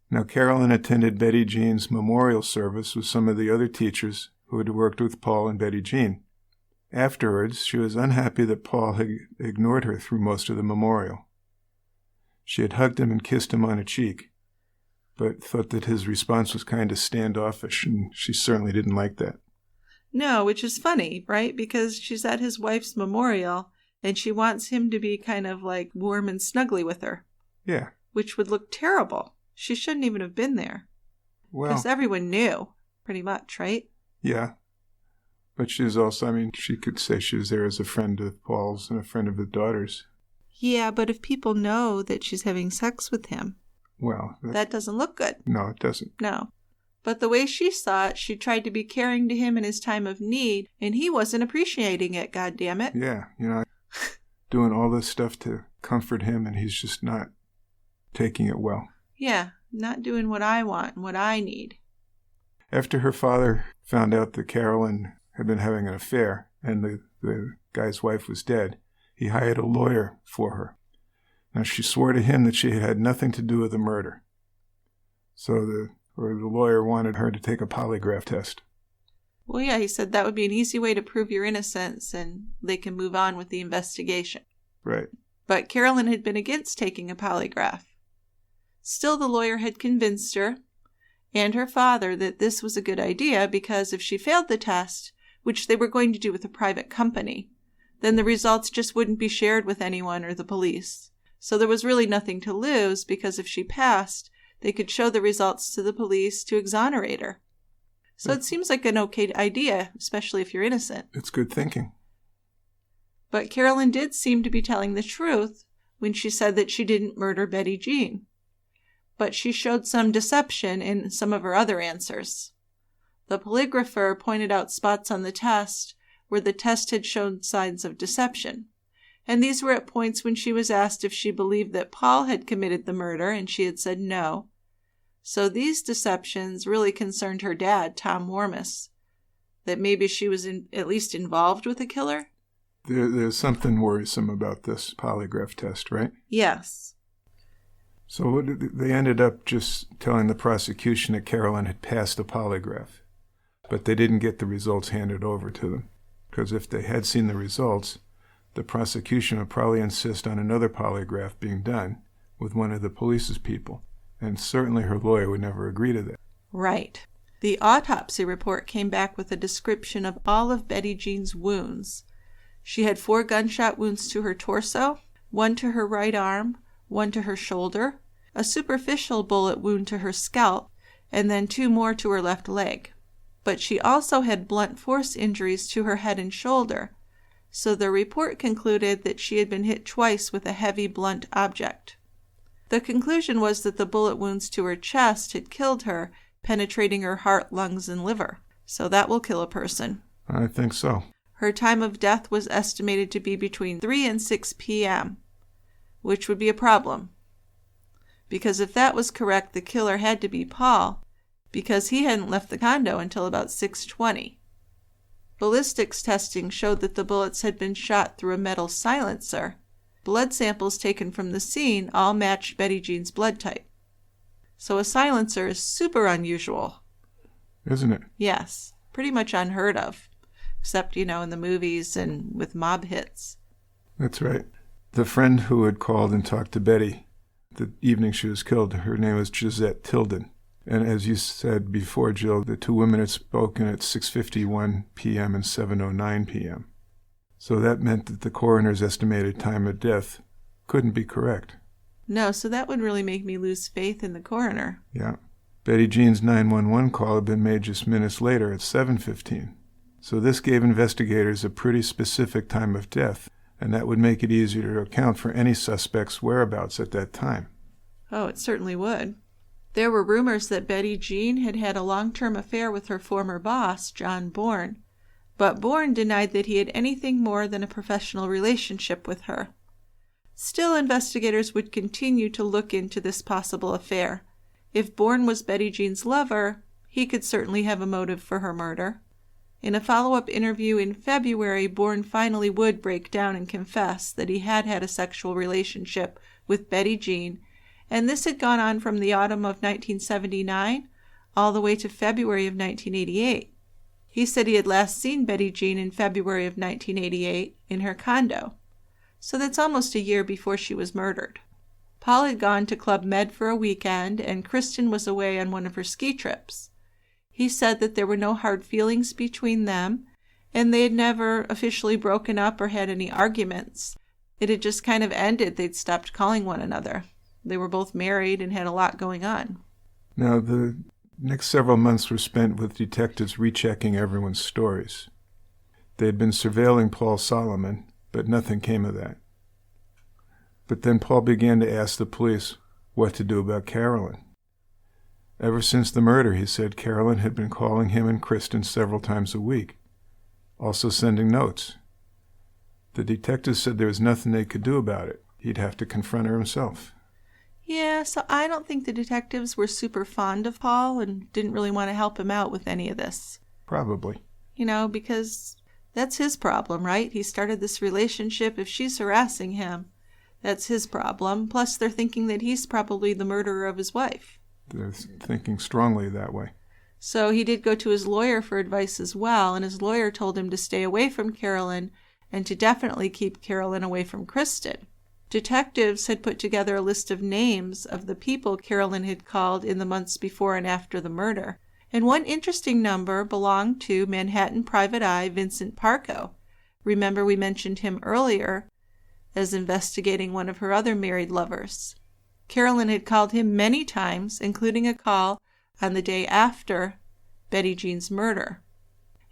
Now, Carolyn attended Betty Jeanne's memorial service with some of the other teachers who had worked with Paul and Betty Jeanne. Afterwards, she was unhappy that Paul had ignored her through most of the memorial. She had hugged him and kissed him on a cheek, but thought that his response was kind of standoffish, and she certainly didn't like that. No, which is funny, right? Because she's at his wife's memorial, and she wants him to be kind of like warm and snuggly with her. Yeah. Which would look terrible. She shouldn't even have been there. Well, because everyone knew, pretty much, right? Yeah. But she was also, she could say she was there as a friend of Paul's and a friend of the daughter's. Yeah, but if people know that she's having sex with him, well, that doesn't look good. No, it doesn't. No. But the way she saw it, she tried to be caring to him in his time of need, and he wasn't appreciating it, goddammit. Yeah, doing all this stuff to comfort him, and he's just not taking it well. Yeah, not doing what I want and what I need. After her father found out that Carolyn had been having an affair and the guy's wife was dead, he hired a lawyer for her. Now, she swore to him that she had nothing to do with the murder. So the lawyer wanted her to take a polygraph test. Well, yeah, he said that would be an easy way to prove your innocence and they can move on with the investigation. Right. But Carolyn had been against taking a polygraph. Still, the lawyer had convinced her and her father that this was a good idea because if she failed the test, which they were going to do with a private company, then the results just wouldn't be shared with anyone or the police. So there was really nothing to lose because if she passed, they could show the results to the police to exonerate her. So it seems like an okay idea, especially if you're innocent. It's good thinking. But Carolyn did seem to be telling the truth when she said that she didn't murder Betty Jeanne. But she showed some deception in some of her other answers. The polygrapher pointed out spots on the test where the test had shown signs of deception. And these were at points when she was asked if she believed that Paul had committed the murder, and she had said no. So these deceptions really concerned her dad, Tom Warmus, that maybe she was at least involved with the killer. There's something worrisome about this polygraph test, right? Yes. So they ended up just telling the prosecution that Carolyn had passed the polygraph, but they didn't get the results handed over to them, because if they had seen the results, the prosecution would probably insist on another polygraph being done with one of the police's people, and certainly her lawyer would never agree to that. Right. The autopsy report came back with a description of all of Betty Jeanne's wounds. She had 4 gunshot wounds to her torso, 1 to her right arm, 1 to her shoulder, a superficial bullet wound to her scalp, and then 2 more to her left leg. But she also had blunt force injuries to her head and shoulder, so the report concluded that she had been hit twice with a heavy blunt object. The conclusion was that the bullet wounds to her chest had killed her, penetrating her heart, lungs, and liver. So that will kill a person. I think so. Her time of death was estimated to be between 3 and 6 p.m., which would be a problem. Because if that was correct, the killer had to be Paul, because he hadn't left the condo until about 6:20. Ballistics testing showed that the bullets had been shot through a metal silencer. Blood samples taken from the scene all matched Betty Jeanne's blood type. So a silencer is super unusual. Isn't it? Yes, pretty much unheard of, except, in the movies and with mob hits. That's right. The friend who had called and talked to Betty the evening she was killed, her name was Gisette Tilden. And as you said before, Jill, the 2 women had spoken at 6:51 p.m. and 7:09 p.m. So that meant that the coroner's estimated time of death couldn't be correct. No, so that would really make me lose faith in the coroner. Yeah. Betty Jeanne's 911 call had been made just minutes later at 7:15. So this gave investigators a pretty specific time of death, and that would make it easier to account for any suspect's whereabouts at that time. Oh, it certainly would. There were rumors that Betty Jeanne had had a long-term affair with her former boss, John Bourne, but Bourne denied that he had anything more than a professional relationship with her. Still, investigators would continue to look into this possible affair. If Bourne was Betty Jeanne's lover, he could certainly have a motive for her murder. In a follow-up interview in February, Bourne finally would break down and confess that he had had a sexual relationship with Betty Jeanne, and this had gone on from the autumn of 1979 all the way to February of 1988. He said he had last seen Betty Jeanne in February of 1988 in her condo. So that's almost a year before she was murdered. Paul had gone to Club Med for a weekend, and Kristen was away on one of her ski trips. He said that there were no hard feelings between them, and they had never officially broken up or had any arguments. It had just kind of ended. They'd stopped calling one another. They were both married and had a lot going on. Now, the next several months were spent with detectives rechecking everyone's stories. They had been surveilling Paul Solomon, but nothing came of that. But then Paul began to ask the police what to do about Carolyn. Ever since the murder, he said, Carolyn had been calling him and Kristen several times a week, also sending notes. The detectives said there was nothing they could do about it. He'd have to confront her himself. Yeah, so I don't think the detectives were super fond of Paul and didn't really want to help him out with any of this. Probably. Because that's his problem, right? He started this relationship. If she's harassing him, that's his problem. Plus, they're thinking that he's probably the murderer of his wife. They're thinking strongly that way. So he did go to his lawyer for advice as well, and his lawyer told him to stay away from Carolyn and to definitely keep Carolyn away from Kristen. Detectives had put together a list of names of the people Carolyn had called in the months before and after the murder, and one interesting number belonged to Manhattan private eye Vincent Parco. Remember, we mentioned him earlier as investigating one of her other married lovers. Carolyn had called him many times, including a call on the day after Betty Jeanne's murder.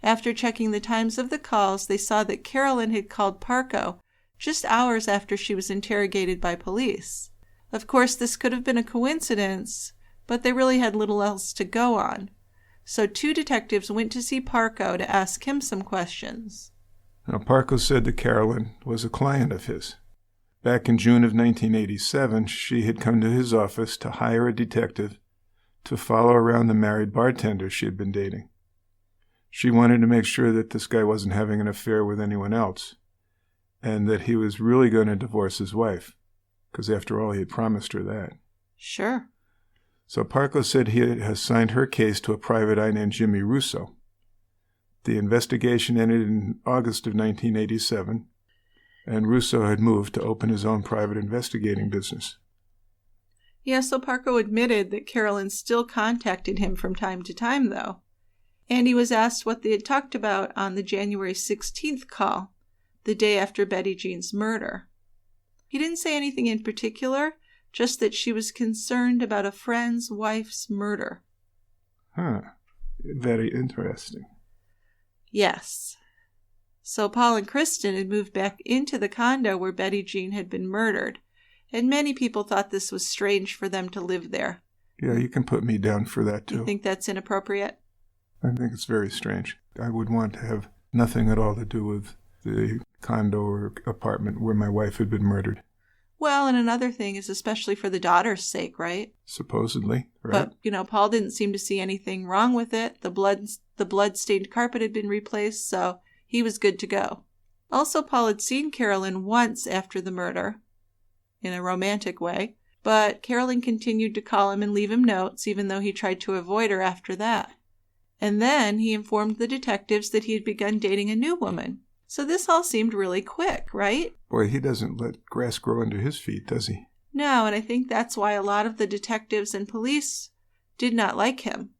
After checking the times of the calls, they saw that Carolyn had called Parco just hours after she was interrogated by police. Of course, this could have been a coincidence, but they really had little else to go on. So 2 detectives went to see Parco to ask him some questions. Now, Parco said that Carolyn was a client of his. Back in June of 1987, she had come to his office to hire a detective to follow around the married bartender she had been dating. She wanted to make sure that this guy wasn't having an affair with anyone else, and that he was really going to divorce his wife, because after all, he had promised her that. Sure. So Parco said he had assigned her case to a private eye named Jimmy Russo. The investigation ended in August of 1987, and Russo had moved to open his own private investigating business. Yeah, so Parco admitted that Carolyn still contacted him from time to time, though. And he was asked what they had talked about on the January 16th call, the day after Betty Jeanne's murder. He didn't say anything in particular, just that she was concerned about a friend's wife's murder. Huh. Very interesting. Yes. So Paul and Kristen had moved back into the condo where Betty Jeanne had been murdered, and many people thought this was strange for them to live there. Yeah, you can put me down for that, too. You think that's inappropriate? I think it's very strange. I would want to have nothing at all to do with the condo or apartment where my wife had been murdered. Well, and another thing is especially for the daughter's sake, right? Supposedly, right? But, Paul didn't seem to see anything wrong with it. The blood-stained carpet had been replaced, so he was good to go. Also, Paul had seen Carolyn once after the murder, in a romantic way, but Carolyn continued to call him and leave him notes, even though he tried to avoid her after that. And then he informed the detectives that he had begun dating a new woman. So this all seemed really quick, right? Boy, he doesn't let grass grow under his feet, does he? No, and I think that's why a lot of the detectives and police did not like him.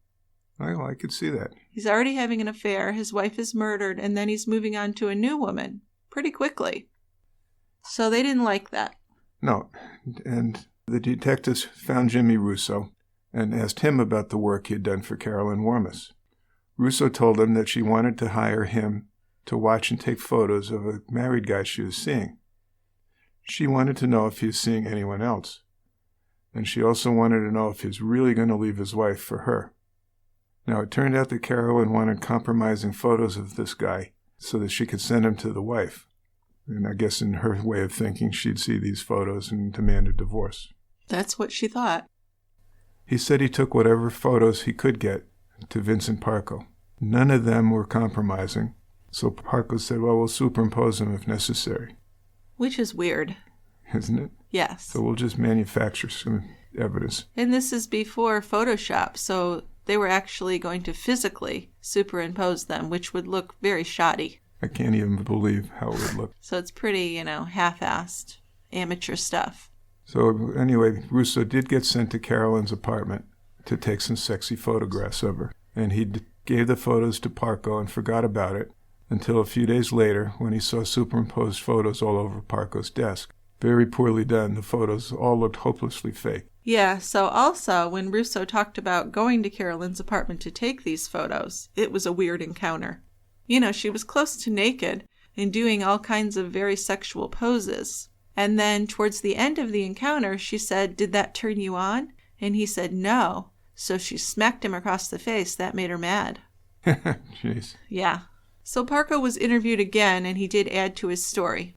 Well, I could see that. He's already having an affair, his wife is murdered, and then he's moving on to a new woman pretty quickly. So they didn't like that. No, and the detectives found Jimmy Russo and asked him about the work he had done for Carolyn Warmus. Russo told them that she wanted to hire him to watch and take photos of a married guy she was seeing. She wanted to know if he was seeing anyone else. And she also wanted to know if he was really going to leave his wife for her. Now, it turned out that Carolyn wanted compromising photos of this guy so that she could send them to the wife. And I guess in her way of thinking, she'd see these photos and demand a divorce. That's what she thought. He said he took whatever photos he could get to Vincent Parco. None of them were compromising. So Parco said, well, we'll superimpose them if necessary. Which is weird. Isn't it? Yes. So we'll just manufacture some evidence. And this is before Photoshop, so they were actually going to physically superimpose them, which would look very shoddy. I can't even believe how it would look. So it's pretty, half-assed, amateur stuff. So anyway, Russo did get sent to Carolyn's apartment to take some sexy photographs of her. And he gave the photos to Parco and forgot about it until a few days later when he saw superimposed photos all over Parco's desk. Very poorly done. The photos all looked hopelessly fake. Yeah, so also when Russo talked about going to Carolyn's apartment to take these photos, it was a weird encounter. She was close to naked and doing all kinds of very sexual poses. And then towards the end of the encounter, she said, "Did that turn you on?" And he said, "No." So she smacked him across the face. That made her mad. Jeez. Yeah. So Parco was interviewed again, and he did add to his story.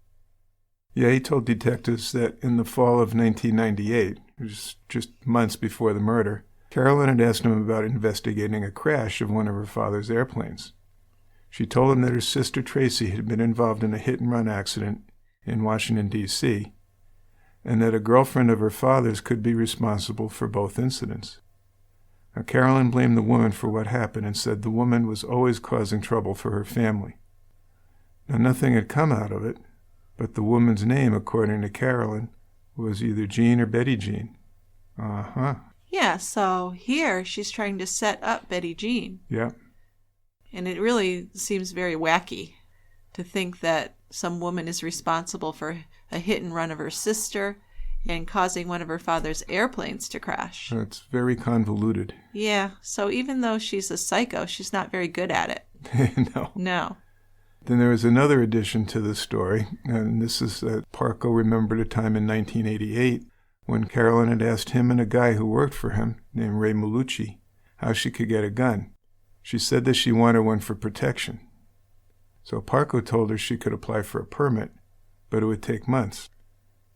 Yeah, he told detectives that in the fall of 1998, it was just months before the murder, Carolyn had asked him about investigating a crash of one of her father's airplanes. She told him that her sister Tracy had been involved in a hit-and-run accident in Washington, D.C., and that a girlfriend of her father's could be responsible for both incidents. Now, Carolyn blamed the woman for what happened and said the woman was always causing trouble for her family. Now, nothing had come out of it, but the woman's name, according to Carolyn, was either Jean or Betty Jeanne. Uh-huh. Yeah, so here she's trying to set up Betty Jeanne. Yeah. And it really seems very wacky to think that some woman is responsible for a hit and run of her sister and causing one of her father's airplanes to crash. That's very convoluted. Yeah, so even though she's a psycho, she's not very good at it. No. No. Then there was another addition to the story, and this is that Parco remembered a time in 1988 when Carolyn had asked him and a guy who worked for him, named Ray Malucci, how she could get a gun. She said that she wanted one for protection. So Parco told her she could apply for a permit, but it would take months.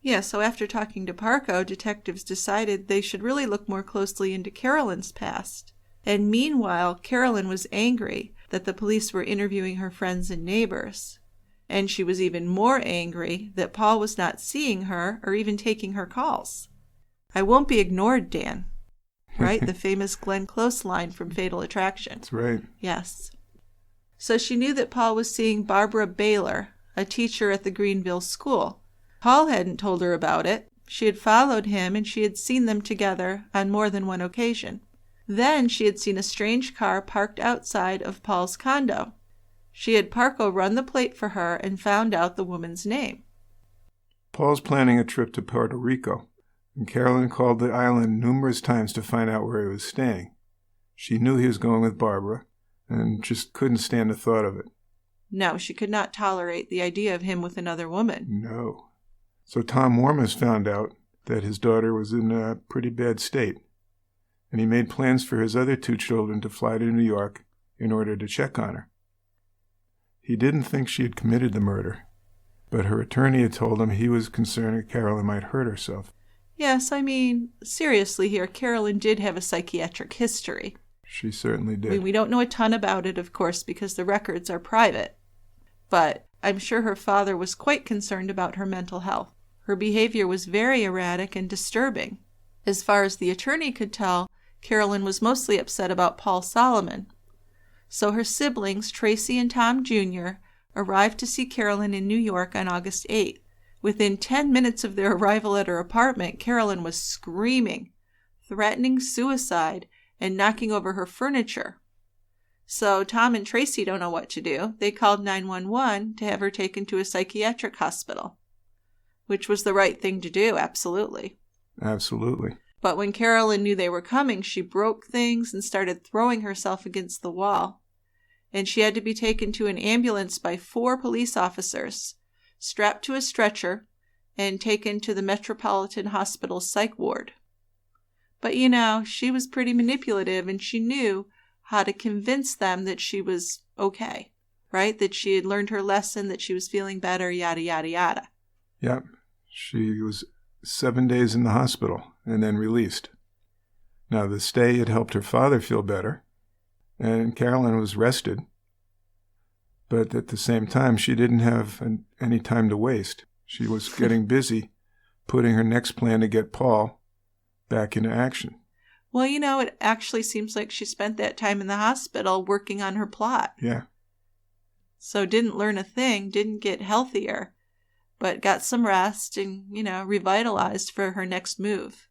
Yeah, so after talking to Parco, detectives decided they should really look more closely into Carolyn's past. And meanwhile, Carolyn was angry that the police were interviewing her friends and neighbors. And she was even more angry that Paul was not seeing her or even taking her calls. "I won't be ignored, Dan." Right? The famous Glenn Close line from Fatal Attraction. That's right. Yes. So she knew that Paul was seeing Barbara Baylor, a teacher at the Greenville school. Paul hadn't told her about it. She had followed him and she had seen them together on more than one occasion. Then she had seen a strange car parked outside of Paul's condo. She had Parco run the plate for her and found out the woman's name. Paul's planning a trip to Puerto Rico, and Carolyn called the island numerous times to find out where he was staying. She knew he was going with Barbara, and just couldn't stand the thought of it. No, she could not tolerate the idea of him with another woman. No. So Tom Warmus found out that his daughter was in a pretty bad state, and he made plans for his other two children to fly to New York in order to check on her. He didn't think she had committed the murder, but her attorney had told him he was concerned that Carolyn might hurt herself. Yes, I mean, seriously here, Carolyn did have a psychiatric history. She certainly did. I mean, we don't know a ton about it, of course, because the records are private. But I'm sure her father was quite concerned about her mental health. Her behavior was very erratic and disturbing. As far as the attorney could tell, Carolyn was mostly upset about Paul Solomon. So her siblings, Tracy and Tom Jr., arrived to see Carolyn in New York on August 8th. Within 10 minutes of their arrival at her apartment, Carolyn was screaming, threatening suicide, and knocking over her furniture. So Tom and Tracy don't know what to do. They called 911 to have her taken to a psychiatric hospital, which was the right thing to do, absolutely. Absolutely. But when Carolyn knew they were coming, she broke things and started throwing herself against the wall. And she had to be taken to an ambulance by 4 police officers, strapped to a stretcher, and taken to the Metropolitan Hospital psych ward. But you know, she was pretty manipulative and she knew how to convince them that she was okay, right? That she had learned her lesson, that she was feeling better, yada, yada, yada. Yep. She was 7 days in the hospital and then released. Now, the stay had helped her father feel better, and Carolyn was rested. But at the same time, she didn't have any time to waste. She was getting busy putting her next plan to get Paul back into action. Well, you know, it actually seems like she spent that time in the hospital working on her plot. Yeah. So didn't learn a thing, didn't get healthier, but got some rest and, you know, revitalized for her next move.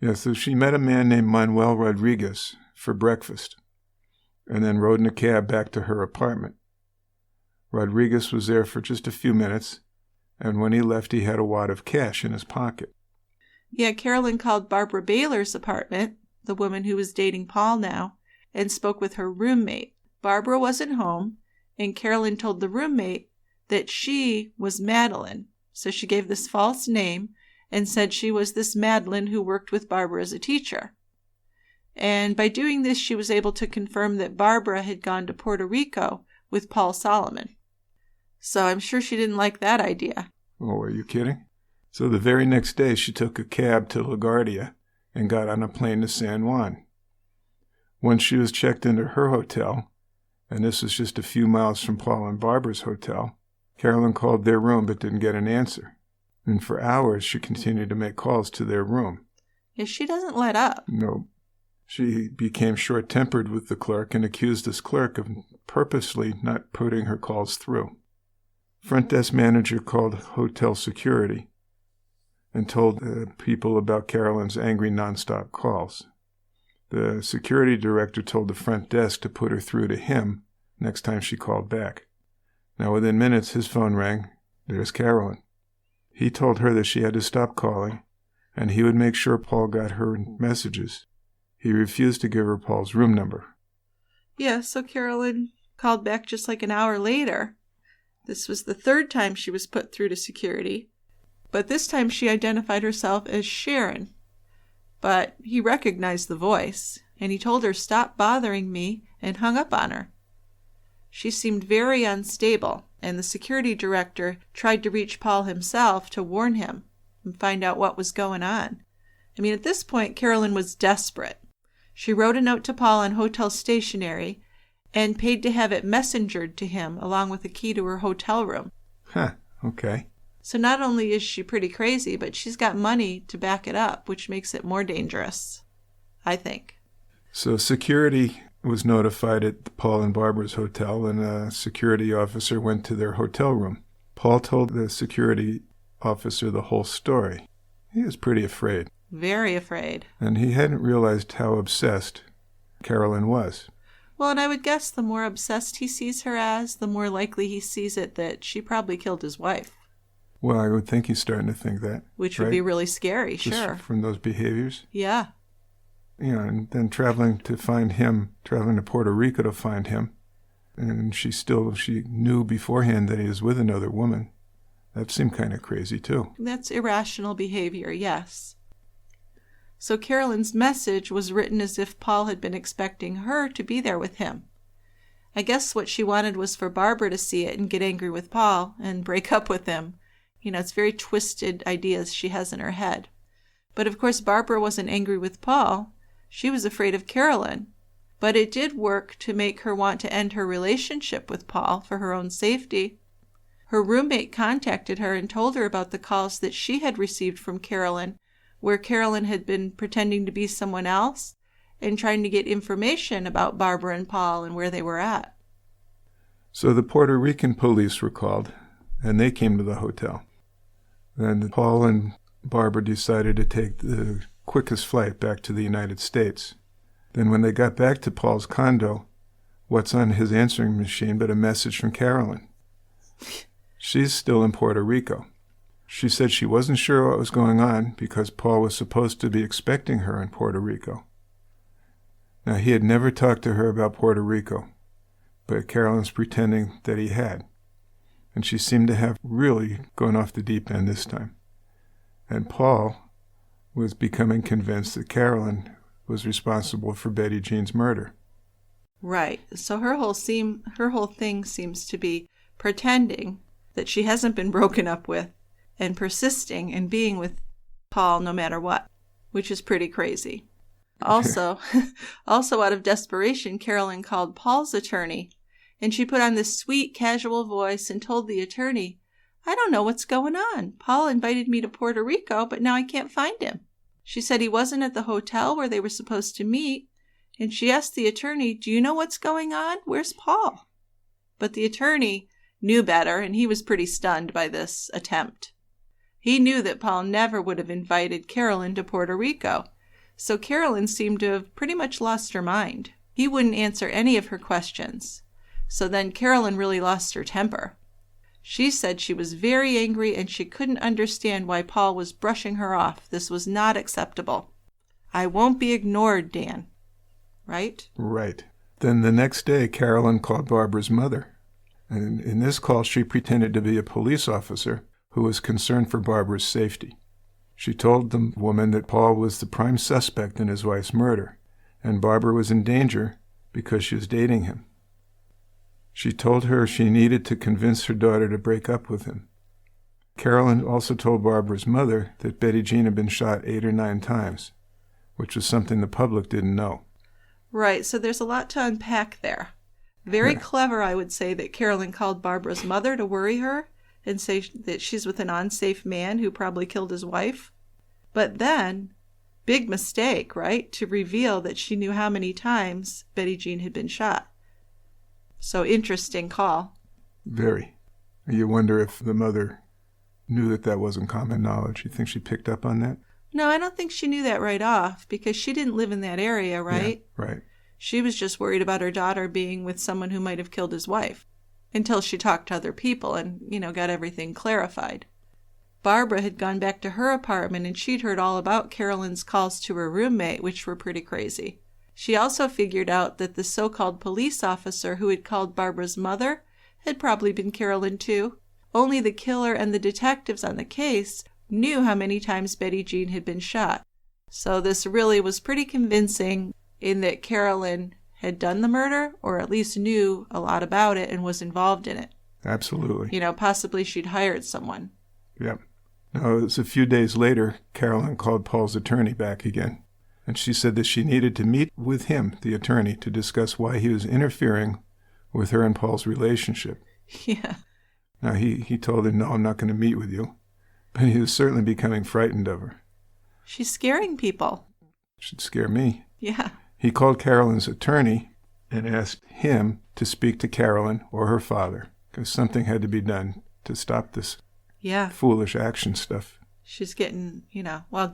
Yeah, so she met a man named Manuel Rodriguez for breakfast and then rode in a cab back to her apartment. Rodriguez was there for just a few minutes, and when he left, he had a wad of cash in his pocket. Yeah, Carolyn called Barbara Baylor's apartment, the woman who was dating Paul now, and spoke with her roommate. Barbara wasn't home, and Carolyn told the roommate that she was Madeline. So she gave this false name and said she was this Madeline who worked with Barbara as a teacher. And by doing this, she was able to confirm that Barbara had gone to Puerto Rico with Paul Solomon. So I'm sure she didn't like that idea. Oh, are you kidding? So the very next day, she took a cab to LaGuardia and got on a plane to San Juan. Once she was checked into her hotel, and this was just a few miles from Paul and Barbara's hotel, Carolyn called their room but didn't get an answer. And for hours, she continued to make calls to their room. Yeah, she doesn't let up. No. She became short-tempered with the clerk and accused this clerk of purposely not putting her calls through. Front desk manager called hotel security and told people about Carolyn's angry nonstop calls. The security director told the front desk to put her through to him next time she called back. Now, within minutes, his phone rang. There's Carolyn. He told her that she had to stop calling, and he would make sure Paul got her messages. He refused to give her Paul's room number. Yeah, so Carolyn called back just like an hour later. This was the third time she was put through to security, but this time she identified herself as Sharon. But he recognized the voice, and he told her, "Stop bothering me," and hung up on her. She seemed very unstable, and the security director tried to reach Paul himself to warn him and find out what was going on. I mean, at this point, Carolyn was desperate. She wrote a note to Paul on hotel stationery and paid to have it messengered to him along with a key to her hotel room. Huh, okay. So not only is she pretty crazy, but she's got money to back it up, which makes it more dangerous, I think. So security was notified at Paul and Barbara's hotel, and a security officer went to their hotel room. Paul told the security officer the whole story. He was pretty afraid. Very afraid. And he hadn't realized how obsessed Carolyn was. Well, and I would guess the more obsessed he sees her as, the more likely he sees it that she probably killed his wife. Well, I would think he's starting to think that. Which would be really scary, sure. Just from those behaviors. Yeah. You know, and then traveling to Puerto Rico to find him. And she knew beforehand that he was with another woman. That seemed kind of crazy, too. That's irrational behavior, yes. So Carolyn's message was written as if Paul had been expecting her to be there with him. I guess what she wanted was for Barbara to see it and get angry with Paul and break up with him. You know, it's very twisted ideas she has in her head. But of course, Barbara wasn't angry with Paul. She was afraid of Carolyn. But it did work to make her want to end her relationship with Paul for her own safety. Her roommate contacted her and told her about the calls that she had received from Carolyn, where Carolyn had been pretending to be someone else and trying to get information about Barbara and Paul and where they were at. So the Puerto Rican police were called, and they came to the hotel. Then Paul and Barbara decided to take the quickest flight back to the United States. Then when they got back to Paul's condo, what's on his answering machine but a message from Carolyn? She's still in Puerto Rico. She said she wasn't sure what was going on because Paul was supposed to be expecting her in Puerto Rico. Now, he had never talked to her about Puerto Rico, but Carolyn's pretending that he had. And she seemed to have really gone off the deep end this time. And Paul was becoming convinced that Carolyn was responsible for Betty Jeanne's murder. Right. So her whole thing seems to be pretending that she hasn't been broken up with and persisting in being with Paul no matter what, which is pretty crazy. Also out of desperation, Carolyn called Paul's attorney, and she put on this sweet, casual voice and told the attorney, "I don't know what's going on. Paul invited me to Puerto Rico, but now I can't find him." She said he wasn't at the hotel where they were supposed to meet, and she asked the attorney, "Do you know what's going on? Where's Paul?" But the attorney knew better, and he was pretty stunned by this attempt. He knew that Paul never would have invited Carolyn to Puerto Rico, so Carolyn seemed to have pretty much lost her mind. He wouldn't answer any of her questions. So then Carolyn really lost her temper. She said she was very angry and she couldn't understand why Paul was brushing her off. This was not acceptable. "I won't be ignored, Dan." Right? Right. Then the next day, Carolyn called Barbara's mother. And in this call, she pretended to be a police officer who was concerned for Barbara's safety. She told the woman that Paul was the prime suspect in his wife's murder, and Barbara was in danger because she was dating him. She told her she needed to convince her daughter to break up with him. Carolyn also told Barbara's mother that Betty Jeanne had been shot 8 or 9 times, which was something the public didn't know. Right, so there's a lot to unpack there. Very clever, I would say, that Carolyn called Barbara's mother to worry her and say that she's with an unsafe man who probably killed his wife. But then, big mistake, right, to reveal that she knew how many times Betty Jeanne had been shot. So interesting call. Very. You wonder if the mother knew that that wasn't common knowledge. You think she picked up on that? No, I don't think she knew that right off because she didn't live in that area, right? Yeah, right. She was just worried about her daughter being with someone who might have killed his wife until she talked to other people and, got everything clarified. Barbara had gone back to her apartment and she'd heard all about Carolyn's calls to her roommate, which were pretty crazy. She also figured out that the so-called police officer who had called Barbara's mother had probably been Carolyn too. Only the killer and the detectives on the case knew how many times Betty Jeanne had been shot. So this really was pretty convincing in that Carolyn had done the murder, or at least knew a lot about it and was involved in it. Absolutely. Possibly she'd hired someone. Yep. Now, it was a few days later, Carolyn called Paul's attorney back again, and she said that she needed to meet with him, the attorney, to discuss why he was interfering with her and Paul's relationship. Yeah. Now, he told her, no, I'm not going to meet with you, but he was certainly becoming frightened of her. She's scaring people. Should scare me. Yeah. He called Carolyn's attorney and asked him to speak to Carolyn or her father, because something had to be done to stop this foolish action stuff. She's getting,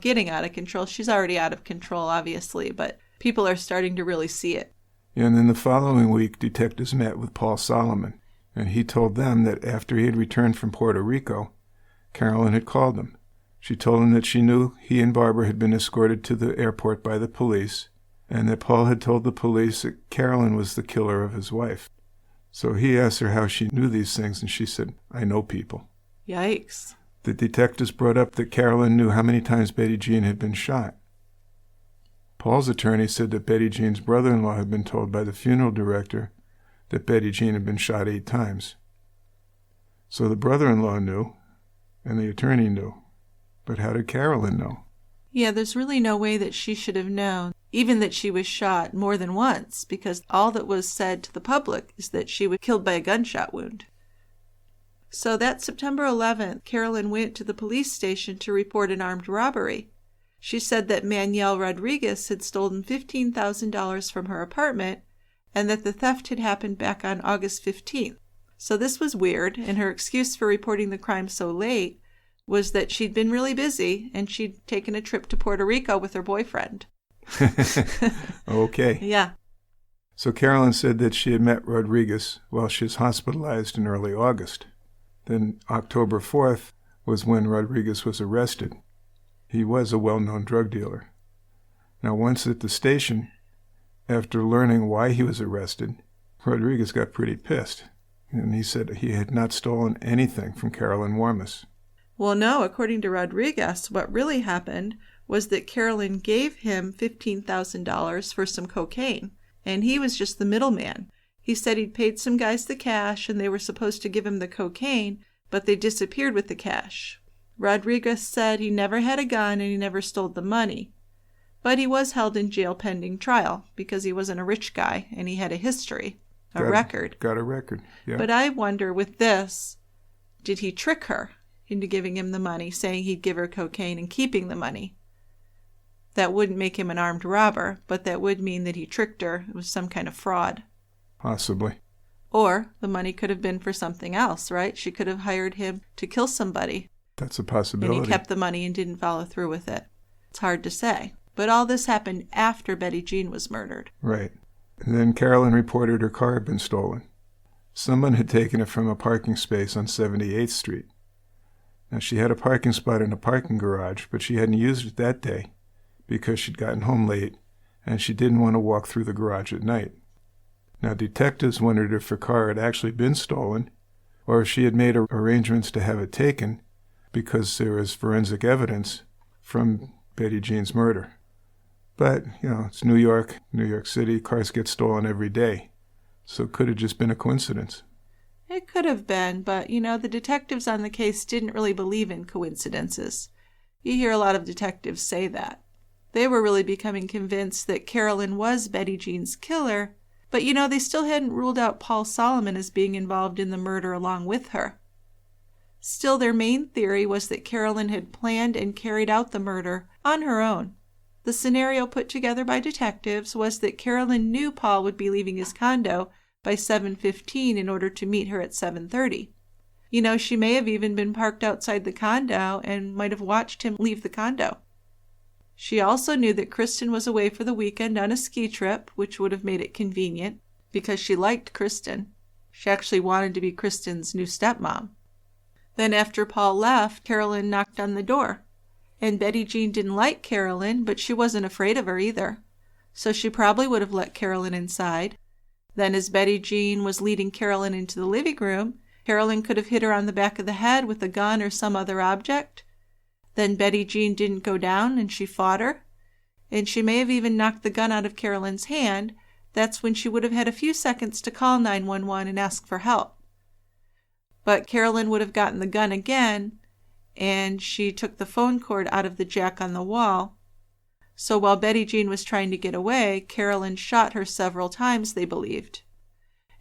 getting out of control. She's already out of control, obviously, but people are starting to really see it. And then the following week, detectives met with Paul Solomon, and he told them that after he had returned from Puerto Rico, Carolyn had called him. She told him that she knew he and Barbara had been escorted to the airport by the police, and that Paul had told the police that Carolyn was the killer of his wife. So he asked her how she knew these things, and she said, I know people. Yikes. The detectives brought up that Carolyn knew how many times Betty Jeanne had been shot. Paul's attorney said that Betty Jeanne's brother-in-law had been told by the funeral director that Betty Jeanne had been shot 8 times. So the brother-in-law knew, and the attorney knew. But how did Carolyn know? Yeah, there's really no way that she should have known, even that she was shot more than once, because all that was said to the public is that she was killed by a gunshot wound. So that September 11th, Carolyn went to the police station to report an armed robbery. She said that Manuel Rodriguez had stolen $15,000 from her apartment and that the theft had happened back on August 15th. So this was weird, and her excuse for reporting the crime so late was that she'd been really busy and she'd taken a trip to Puerto Rico with her boyfriend. Okay. Yeah. So Carolyn said that she had met Rodriguez while she was hospitalized in early August. Then October 4th was when Rodriguez was arrested. He was a well-known drug dealer. Now, once at the station, after learning why he was arrested, Rodriguez got pretty pissed, and he said he had not stolen anything from Carolyn Warmus. Well, no, according to Rodriguez, what really happened was that Carolyn gave him $15,000 for some cocaine, and he was just the middleman. He said he'd paid some guys the cash, and they were supposed to give him the cocaine, but they disappeared with the cash. Rodriguez said he never had a gun and he never stole the money. But he was held in jail pending trial because he wasn't a rich guy and he had a history, record. Got a record, yeah. But I wonder with this, did he trick her into giving him the money, saying he'd give her cocaine and keeping the money? That wouldn't make him an armed robber, but that would mean that he tricked her. It was some kind of fraud. Possibly. Or the money could have been for something else, right? She could have hired him to kill somebody. That's a possibility. And he kept the money and didn't follow through with it. It's hard to say. But all this happened after Betty Jeanne was murdered. Right. And then Carolyn reported her car had been stolen. Someone had taken it from a parking space on 78th Street. Now, she had a parking spot in a parking garage, but she hadn't used it that day because she'd gotten home late and she didn't want to walk through the garage at night. Now, detectives wondered if her car had actually been stolen or if she had made arrangements to have it taken because there was forensic evidence from Betty Jeanne's murder. But, it's New York City, cars get stolen every day. So it could have just been a coincidence. It could have been, but, the detectives on the case didn't really believe in coincidences. You hear a lot of detectives say that. They were really becoming convinced that Carolyn was Betty Jeanne's killer, but, they still hadn't ruled out Paul Solomon as being involved in the murder along with her. Still, their main theory was that Carolyn had planned and carried out the murder on her own. The scenario put together by detectives was that Carolyn knew Paul would be leaving his condo by 7:15 in order to meet her at 7:30. She may have even been parked outside the condo and might have watched him leave the condo. She also knew that Kristen was away for the weekend on a ski trip, which would have made it convenient because she liked Kristen. She actually wanted to be Kristen's new stepmom. Then after Paul left, Carolyn knocked on the door. And Betty Jeanne didn't like Carolyn, but she wasn't afraid of her either. So she probably would have let Carolyn inside. Then as Betty Jeanne was leading Carolyn into the living room, Carolyn could have hit her on the back of the head with a gun or some other object. Then Betty Jeanne didn't go down and she fought her. And she may have even knocked the gun out of Carolyn's hand. That's when she would have had a few seconds to call 911 and ask for help. But Carolyn would have gotten the gun again, and she took the phone cord out of the jack on the wall. So while Betty Jeanne was trying to get away, Carolyn shot her several times, they believed.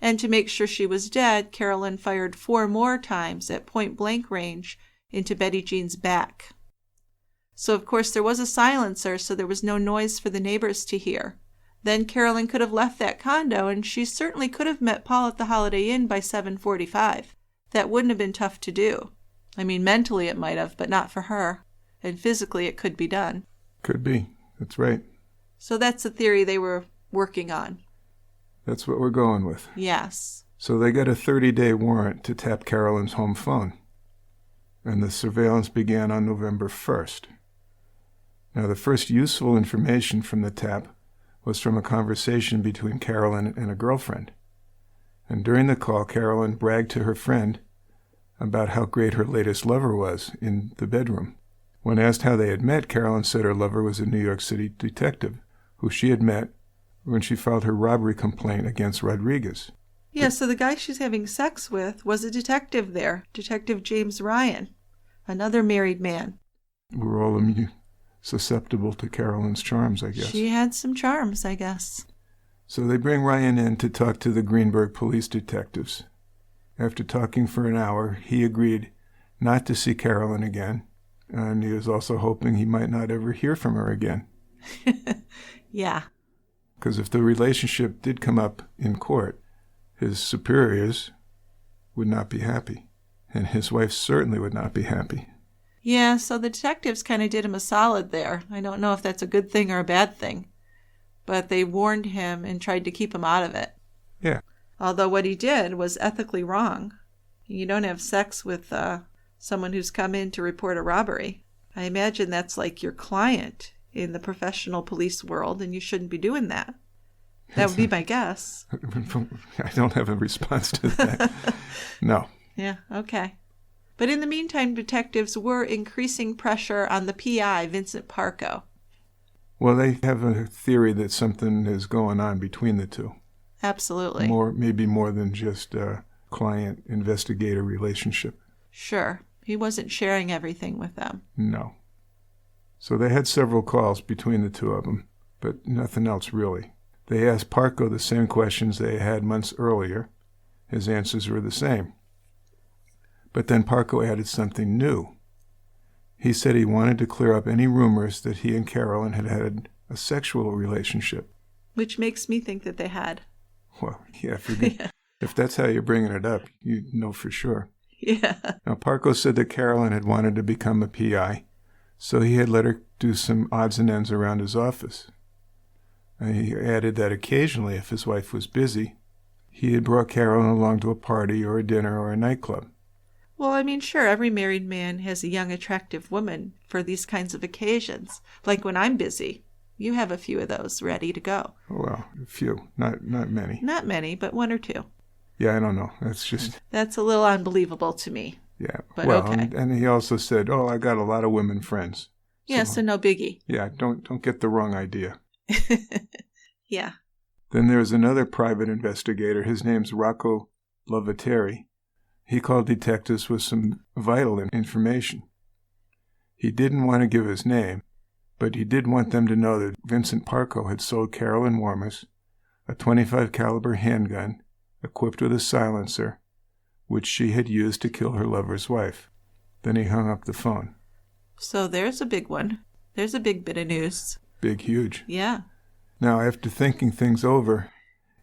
And to make sure she was dead, Carolyn fired 4 more times at point-blank range into Betty Jeanne's back. So of course there was a silencer, so there was no noise for the neighbors to hear. Then Carolyn could have left that condo, and she certainly could have met Paul at the Holiday Inn by 7:45. That wouldn't have been tough to do. I mean, mentally it might have, but not for her. And physically it could be done. Could be. That's right. So that's the theory they were working on. That's what we're going with. Yes. So they got a 30-day warrant to tap Carolyn's home phone. And the surveillance began on November 1st. Now, the first useful information from the tap was from a conversation between Carolyn and a girlfriend. And during the call, Carolyn bragged to her friend about how great her latest lover was in the bedroom. When asked how they had met, Carolyn said her lover was a New York City detective who she had met when she filed her robbery complaint against Rodriguez. Yeah, so the guy she's having sex with was a detective there, Detective James Ryan, another married man. We're all susceptible to Carolyn's charms, I guess. She had some charms, I guess. So they bring Ryan in to talk to the Greenberg police detectives. After talking for an hour, he agreed not to see Carolyn again, and he was also hoping he might not ever hear from her again. Yeah. Because if the relationship did come up in court, his superiors would not be happy, and his wife certainly would not be happy. Yeah, so the detectives kind of did him a solid there. I don't know if that's a good thing or a bad thing. But they warned him and tried to keep him out of it. Yeah. Although what he did was ethically wrong. You don't have sex with someone who's come in to report a robbery. I imagine that's like your client in the professional police world, and you shouldn't be doing that. That would be my guess. I don't have a response to that. No. Yeah, okay. But in the meantime, detectives were increasing pressure on the PI, Vincent Parco. Well, they have a theory that something is going on between the two. Absolutely. Maybe more than just a client-investigator relationship. Sure. He wasn't sharing everything with them. No. So they had several calls between the two of them, but nothing else really. They asked Parco the same questions they had months earlier. His answers were the same. But then Parco added something new. He said he wanted to clear up any rumors that he and Carolyn had had a sexual relationship. Which makes me think that they had. Well, yeah, if that's how you're bringing it up, you know for sure. Yeah. Now, Parco said that Carolyn had wanted to become a PI, so he had let her do some odds and ends around his office. And he added that occasionally, if his wife was busy, he had brought Carolyn along to a party or a dinner or a nightclub. Well, I mean, sure, every married man has a young, attractive woman for these kinds of occasions. Like when I'm busy, you have a few of those ready to go. Well, a few, not many. Not many, but 1 or 2. Yeah, I don't know. That's a little unbelievable to me. Yeah, but well, okay. And he also said, I got a lot of women friends. Yeah, so no biggie. Yeah, don't get the wrong idea. Yeah. Then there's another private investigator. His name's Rocco Lovateri. He called detectives with some vital information. He didn't want to give his name, but he did want them to know that Vincent Parco had sold Carolyn Warmus a .25 caliber handgun equipped with a silencer, which she had used to kill her lover's wife. Then he hung up the phone. So there's a big one. There's a big bit of news. Big, huge. Yeah. Now, after thinking things over,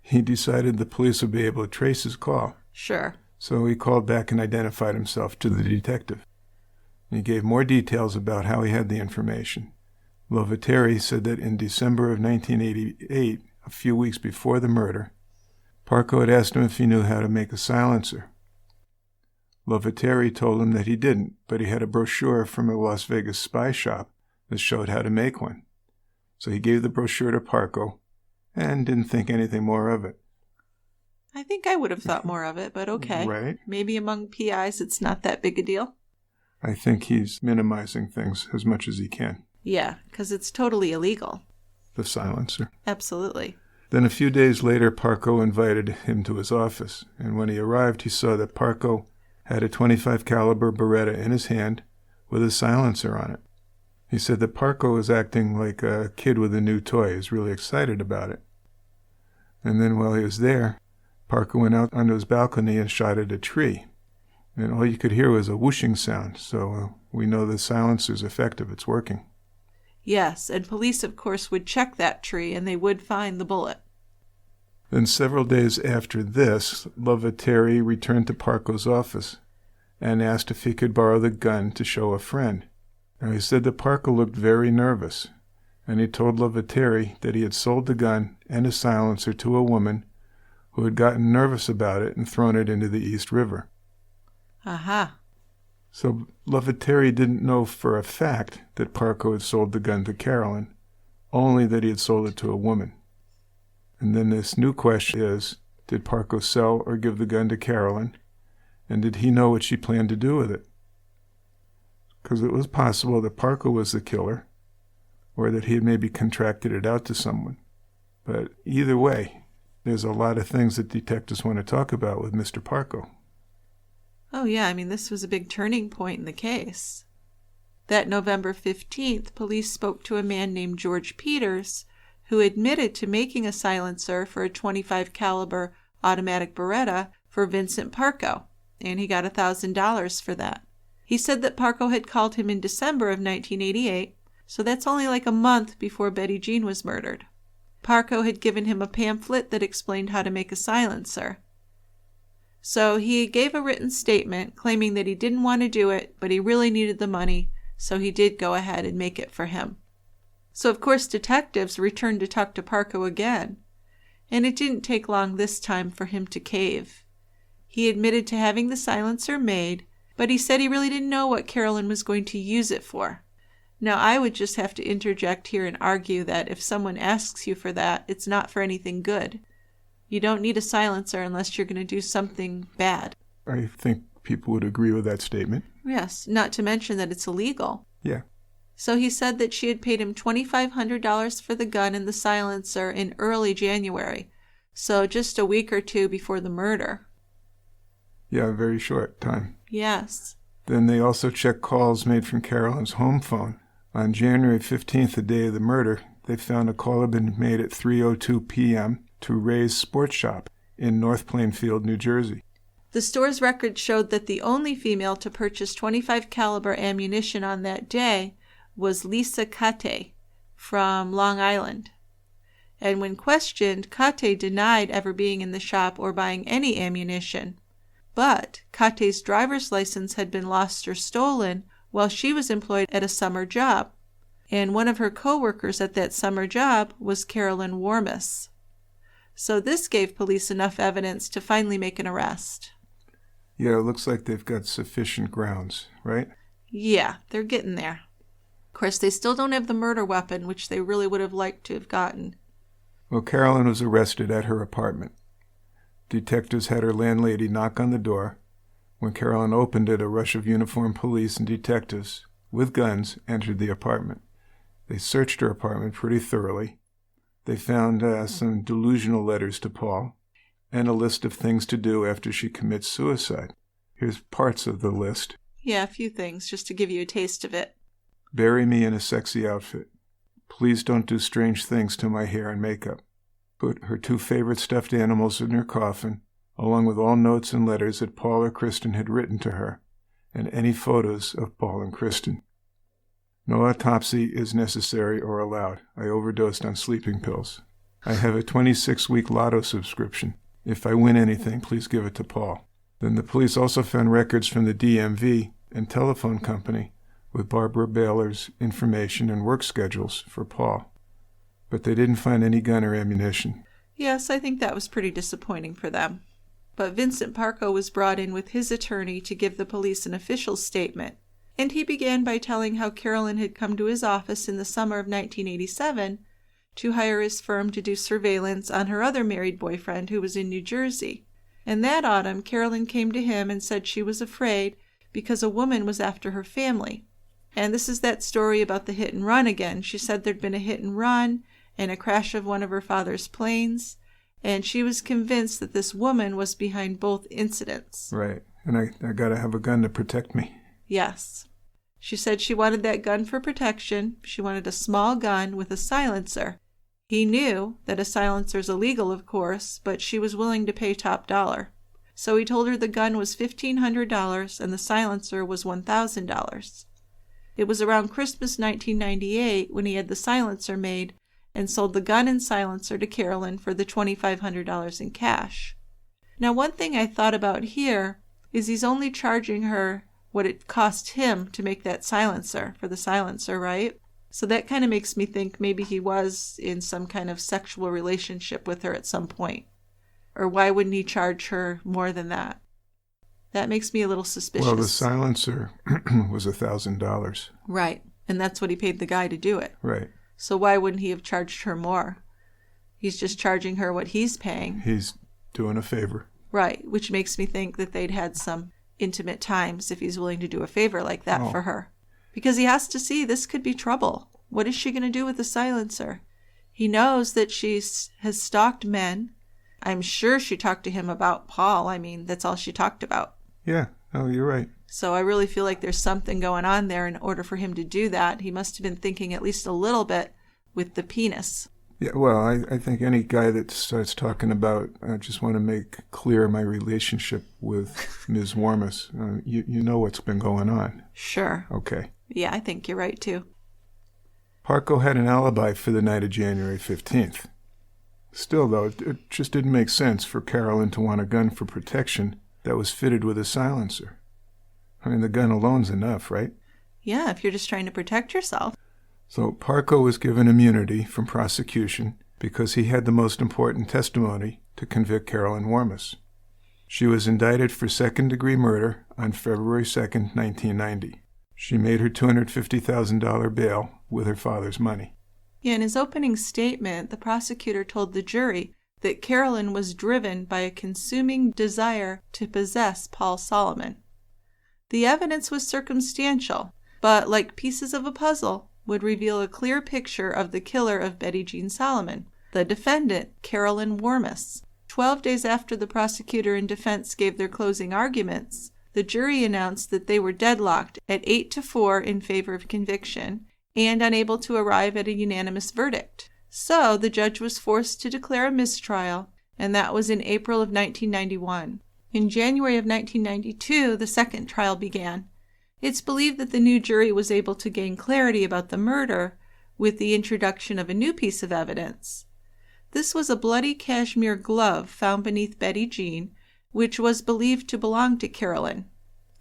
he decided the police would be able to trace his call. Sure. So he called back and identified himself to the detective. He gave more details about how he had the information. Lovateri said that in December of 1988, a few weeks before the murder, Parco had asked him if he knew how to make a silencer. Lovateri told him that he didn't, but he had a brochure from a Las Vegas spy shop that showed how to make one. So he gave the brochure to Parco and didn't think anything more of it. I think I would have thought more of it, but okay. Right? Maybe among PIs it's not that big a deal. I think he's minimizing things as much as he can. Yeah, because it's totally illegal. The silencer. Absolutely. Then a few days later, Parco invited him to his office, and when he arrived, he saw that Parco had a .25 caliber Beretta in his hand with a silencer on it. He said that Parco was acting like a kid with a new toy. He was really excited about it. And then while he was there, Parco went out onto his balcony and shot at a tree. And all you could hear was a whooshing sound, so we know the silencer's effective. It's working. Yes, and police, of course, would check that tree, and they would find the bullet. Then several days after this, Lovateri returned to Parco's office and asked if he could borrow the gun to show a friend. Now, he said that Parco looked very nervous, and he told Lovateri that he had sold the gun and a silencer to a woman who had gotten nervous about it and thrown it into the East River. Aha. So Lovateri didn't know for a fact that Parco had sold the gun to Carolyn, only that he had sold it to a woman. And then this new question is, did Parco sell or give the gun to Carolyn, and did he know what she planned to do with it? Because it was possible that Parco was the killer, or that he had maybe contracted it out to someone. But either way, there's a lot of things that detectives want to talk about with Mr. Parco. Oh, yeah, I mean, this was a big turning point in the case. That November 15th, police spoke to a man named George Peters, who admitted to making a silencer for a .25 caliber automatic Beretta for Vincent Parco, and he got $1,000 for that. He said that Parco had called him in December of 1988, so that's only like a month before Betty Jeanne was murdered. Parco had given him a pamphlet that explained how to make a silencer. So he gave a written statement claiming that he didn't want to do it, but he really needed the money, so he did go ahead and make it for him. So of course detectives returned to talk to Parco again, and it didn't take long this time for him to cave. He admitted to having the silencer made, but he said he really didn't know what Carolyn was going to use it for. Now I would just have to interject here and argue that if someone asks you for that, it's not for anything good. You don't need a silencer unless you're going to do something bad. I think people would agree with that statement. Yes, not to mention that it's illegal. Yeah. So he said that she had paid him $2,500 for the gun and the silencer in early January, so just a week or two before the murder. Yeah, a very short time. Yes. Then they also checked calls made from Carolyn's home phone. On January 15th, the day of the murder, they found a call had been made at 3:02 p.m. to Ray's Sports Shop in North Plainfield, New Jersey. The store's records showed that the only female to purchase .25 caliber ammunition on that day was Lisa Kate from Long Island. And when questioned, Kate denied ever being in the shop or buying any ammunition. But Kate's driver's license had been lost or stolen while she was employed at a summer job. And one of her co-workers at that summer job was Carolyn Warmus. So this gave police enough evidence to finally make an arrest. Yeah, it looks like they've got sufficient grounds, right? Yeah, they're getting there. Of course, they still don't have the murder weapon, which they really would have liked to have gotten. Well, Carolyn was arrested at her apartment. Detectives had her landlady knock on the door. When Carolyn opened it, a rush of uniformed police and detectives with guns entered the apartment. They searched her apartment pretty thoroughly. They found some delusional letters to Paul and a list of things to do after she commits suicide. Here's parts of the list. Yeah, a few things, just to give you a taste of it. Bury me in a sexy outfit. Please don't do strange things to my hair and makeup. Put her 2 favorite stuffed animals in her coffin, along with all notes and letters that Paul or Kristen had written to her, and any photos of Paul and Kristen. No autopsy is necessary or allowed. I overdosed on sleeping pills. I have a 26-week lotto subscription. If I win anything, please give it to Paul. Then the police also found records from the DMV and telephone company with Barbara Baylor's information and work schedules for Paul. But they didn't find any gun or ammunition. Yes, I think that was pretty disappointing for them. But Vincent Parco was brought in with his attorney to give the police an official statement, and he began by telling how Carolyn had come to his office in the summer of 1987 to hire his firm to do surveillance on her other married boyfriend who was in New Jersey. And that autumn, Carolyn came to him and said she was afraid because a woman was after her family. And this is that story about the hit and run again. She said there'd been a hit and run and a crash of one of her father's planes, and she was convinced that this woman was behind both incidents. Right. And I got to have a gun to protect me. Yes. She said she wanted that gun for protection. She wanted a small gun with a silencer. He knew that a silencer is illegal, of course, but she was willing to pay top dollar. So he told her the gun was $1,500 and the silencer was $1,000. It was around Christmas 1998 when he had the silencer made and sold the gun and silencer to Carolyn for the $2,500 in cash. Now, one thing I thought about here is he's only charging her what it cost him to make that silencer for the silencer, right? So that kind of makes me think maybe he was in some kind of sexual relationship with her at some point. Or why wouldn't he charge her more than that? That makes me a little suspicious. Well, the silencer was $1,000. Right. And that's what he paid the guy to do it. Right. So why wouldn't he have charged her more? He's just charging her what he's paying. He's doing a favor. Right. Which makes me think that they'd had some intimate times if he's willing to do a favor like that for her. Because he has to see this could be trouble. What is she going to do with the silencer? He knows that she has stalked men. I'm sure she talked to him about Paul. I mean, that's all she talked about. Yeah, oh, you're right. So I really feel like there's something going on there in order for him to do that. He must have been thinking at least a little bit with the penis. Yeah, well, I think any guy that starts talking about, I just want to make clear my relationship with Ms. Warmus, you know what's been going on. Sure. Okay. Yeah, I think you're right, too. Parco had an alibi for the night of January 15th. Still, though, it just didn't make sense for Carolyn to want a gun for protection that was fitted with a silencer. I mean, the gun alone's enough, right? Yeah, if you're just trying to protect yourself. So Parco was given immunity from prosecution because he had the most important testimony to convict Carolyn Warmus. She was indicted for second-degree murder on February 2nd, 1990. She made her $250,000 bail with her father's money. Yeah, in his opening statement, the prosecutor told the jury that Carolyn was driven by a consuming desire to possess Paul Solomon. The evidence was circumstantial, but like pieces of a puzzle, would reveal a clear picture of the killer of Betty Jeanne Solomon, the defendant, Carolyn Warmus. 12 days after the prosecutor and defense gave their closing arguments, the jury announced that they were deadlocked at 8-4 in favor of conviction and unable to arrive at a unanimous verdict. So the judge was forced to declare a mistrial, and that was in April of 1991. In January of 1992, the second trial began. It's believed that the new jury was able to gain clarity about the murder with the introduction of a new piece of evidence. This was a bloody cashmere glove found beneath Betty Jeanne, which was believed to belong to Carolyn.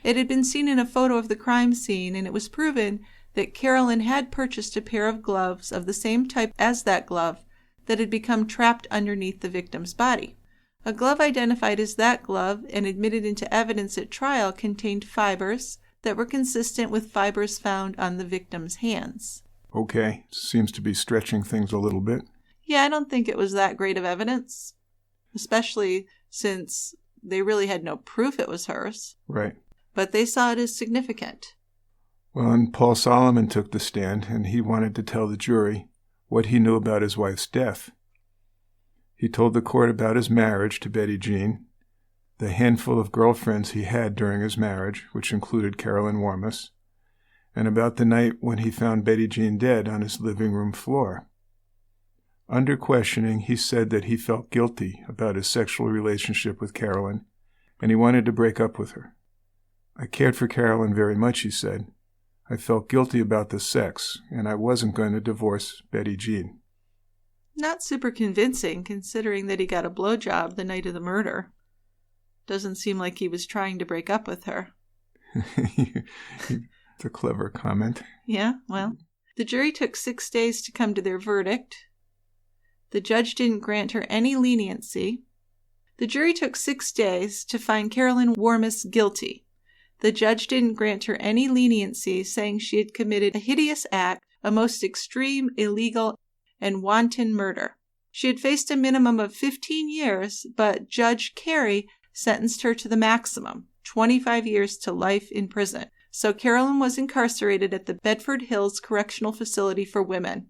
It had been seen in a photo of the crime scene, and it was proven that Carolyn had purchased a pair of gloves of the same type as that glove that had become trapped underneath the victim's body. A glove identified as that glove and admitted into evidence at trial contained fibers that were consistent with fibers found on the victim's hands. Okay, seems to be stretching things a little bit. Yeah, I don't think it was that great of evidence, especially since they really had no proof it was hers. Right. But they saw it as significant. Well, and Paul Solomon took the stand, and he wanted to tell the jury what he knew about his wife's death. He told the court about his marriage to Betty Jeanne, the handful of girlfriends he had during his marriage, which included Carolyn Warmus, and about the night when he found Betty Jeanne dead on his living room floor. Under questioning, he said that he felt guilty about his sexual relationship with Carolyn, and he wanted to break up with her. I cared for Carolyn very much, he said. I felt guilty about the sex, and I wasn't going to divorce Betty Jeanne. Not super convincing, considering that he got a blowjob the night of the murder. Doesn't seem like he was trying to break up with her. It's a clever comment. Yeah, well, the jury took 6 days to come to their verdict. The judge didn't grant her any leniency. The jury took 6 days to find Carolyn Warmus guilty. The judge didn't grant her any leniency, saying she had committed a hideous act, a most extreme, illegal, and wanton murder. She had faced a minimum of 15 years, but Judge Carey sentenced her to the maximum, 25 years to life in prison. So Carolyn was incarcerated at the Bedford Hills Correctional Facility for Women.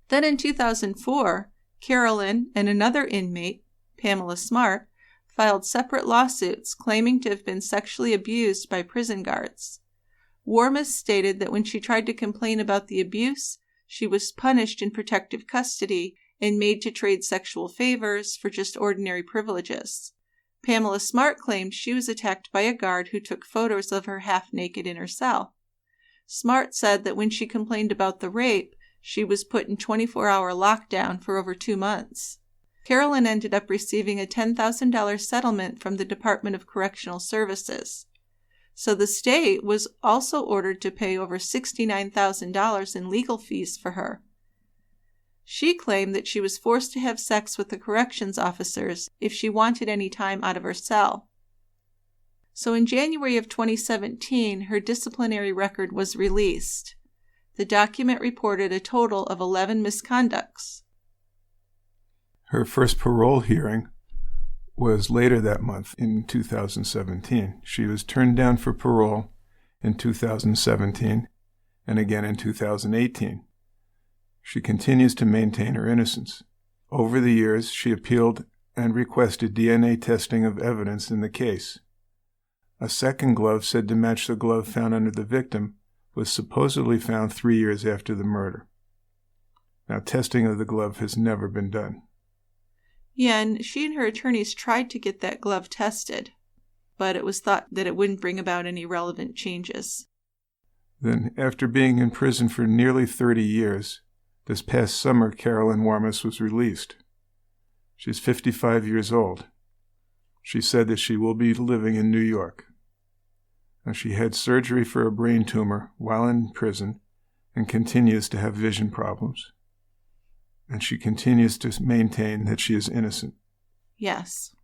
Then in 2004, Carolyn and another inmate, Pamela Smart, filed separate lawsuits claiming to have been sexually abused by prison guards. Warmus stated that when she tried to complain about the abuse, she was punished in protective custody and made to trade sexual favors for just ordinary privileges. Pamela Smart claimed she was attacked by a guard who took photos of her half-naked in her cell. Smart said that when she complained about the rape, she was put in 24-hour lockdown for over 2 months. Carolyn ended up receiving a $10,000 settlement from the Department of Correctional Services. So the state was also ordered to pay over $69,000 in legal fees for her. She claimed that she was forced to have sex with the corrections officers if she wanted any time out of her cell. So in January of 2017, her disciplinary record was released. The document reported a total of 11 misconducts. Her first parole hearing was later that month in 2017. She was turned down for parole in 2017 and again in 2018. She continues to maintain her innocence. Over the years, she appealed and requested DNA testing of evidence in the case. A second glove said to match the glove found under the victim was supposedly found 3 years after the murder. Now, testing of the glove has never been done. Yeah, and she and her attorneys tried to get that glove tested, but it was thought that it wouldn't bring about any relevant changes. Then, after being in prison for nearly 30 years, this past summer, Carolyn Warmus was released. She's 55 years old. She said that she will be living in New York. Now, she had surgery for a brain tumor while in prison and continues to have vision problems. And she continues to maintain that she is innocent. Yes.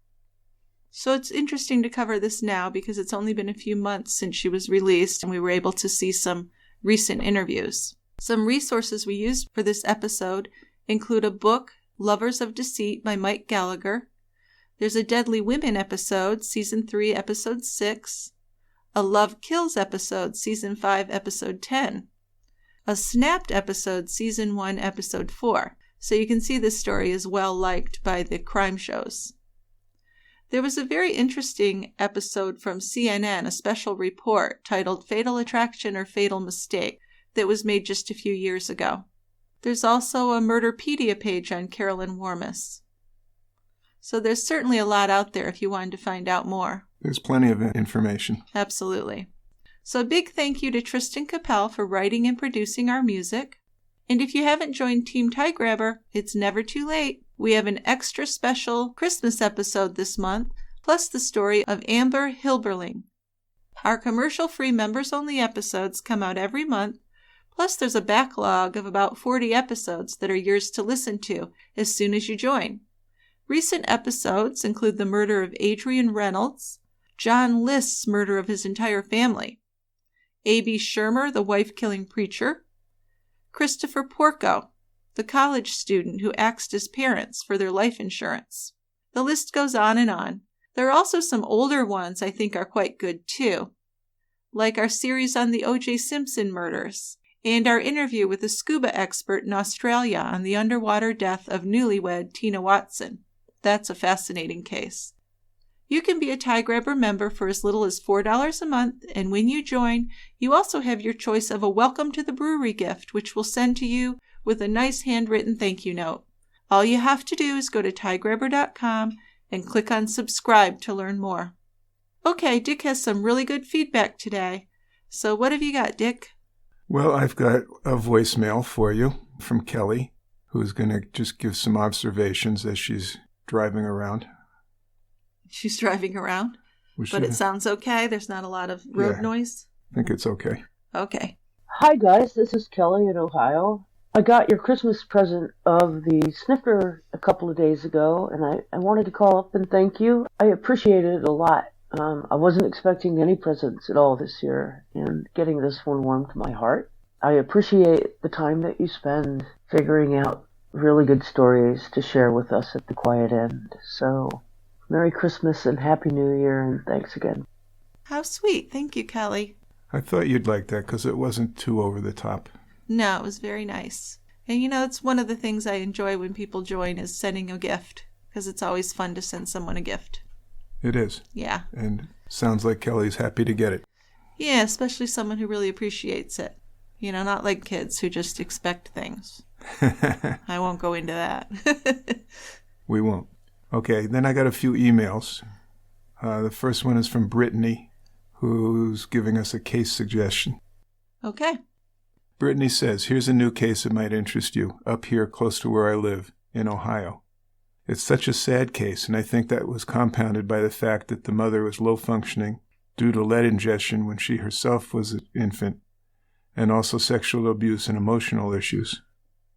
So it's interesting to cover this now because it's only been a few months since she was released and we were able to see some recent interviews. Some resources we used for this episode include a book, Lovers of Deceit by Mike Gallagher. There's a Deadly Women episode, Season 3, Episode 6. A Love Kills episode, Season 5, Episode 10. A Snapped episode, Season 1, Episode 4. So you can see this story is well liked by the crime shows. There was a very interesting episode from CNN, a special report titled Fatal Attraction or Fatal Mistake, that was made just a few years ago. There's also a Murderpedia page on Carolyn Warmus. So there's certainly a lot out there if you wanted to find out more. There's plenty of information. Absolutely. So a big thank you to Tristan Capel for writing and producing our music. And if you haven't joined Team Tie Grabber, it's never too late. We have an extra special Christmas episode this month, plus the story of Amber Hilberling. Our commercial-free members-only episodes come out every month, plus there's a backlog of about 40 episodes that are yours to listen to as soon as you join. Recent episodes include the murder of Adrian Reynolds, John List's murder of his entire family, A.B. Shermer, the wife-killing preacher, Christopher Porco, the college student who axed his parents for their life insurance. The list goes on and on. There are also some older ones I think are quite good too, like our series on the O.J. Simpson murders, and our interview with a scuba expert in Australia on the underwater death of newlywed Tina Watson. That's a fascinating case. You can be a Tie Grabber member for as little as $4 a month, and when you join, you also have your choice of a Welcome to the Brewery gift, which we'll send to you with a nice handwritten thank you note. All you have to do is go to tiegrabber.com and click on subscribe to learn more. Okay, Dick has some really good feedback today. So what have you got, Dick? Well, I've got a voicemail for you from Kelly, who's going to just give some observations as she's driving around. She's driving around, but it sounds okay. There's not a lot of road noise. I think it's okay. Okay. Hi guys, this is Kelly in Ohio. I got your Christmas present of the sniffer a couple of days ago, and I wanted to call up and thank you. I appreciate it a lot. I wasn't expecting any presents at all this year, and getting this one warmed my heart. I appreciate the time that you spend figuring out really good stories to share with us at the quiet end. So, Merry Christmas and Happy New Year, and thanks again. How sweet. Thank you, Kelly. I thought you'd like that because it wasn't too over the top. No, it was very nice. And it's one of the things I enjoy when people join is sending a gift, because it's always fun to send someone a gift. It is. Yeah. And sounds like Kelly's happy to get it. Yeah, especially someone who really appreciates it. Not like kids who just expect things. I won't go into that. We won't. Okay, then I got a few emails. The first one is from Brittany, who's giving us a case suggestion. Okay. Brittany says, here's a new case that might interest you, up here close to where I live, in Ohio. It's such a sad case, and I think that was compounded by the fact that the mother was low-functioning due to lead ingestion when she herself was an infant, and also sexual abuse and emotional issues.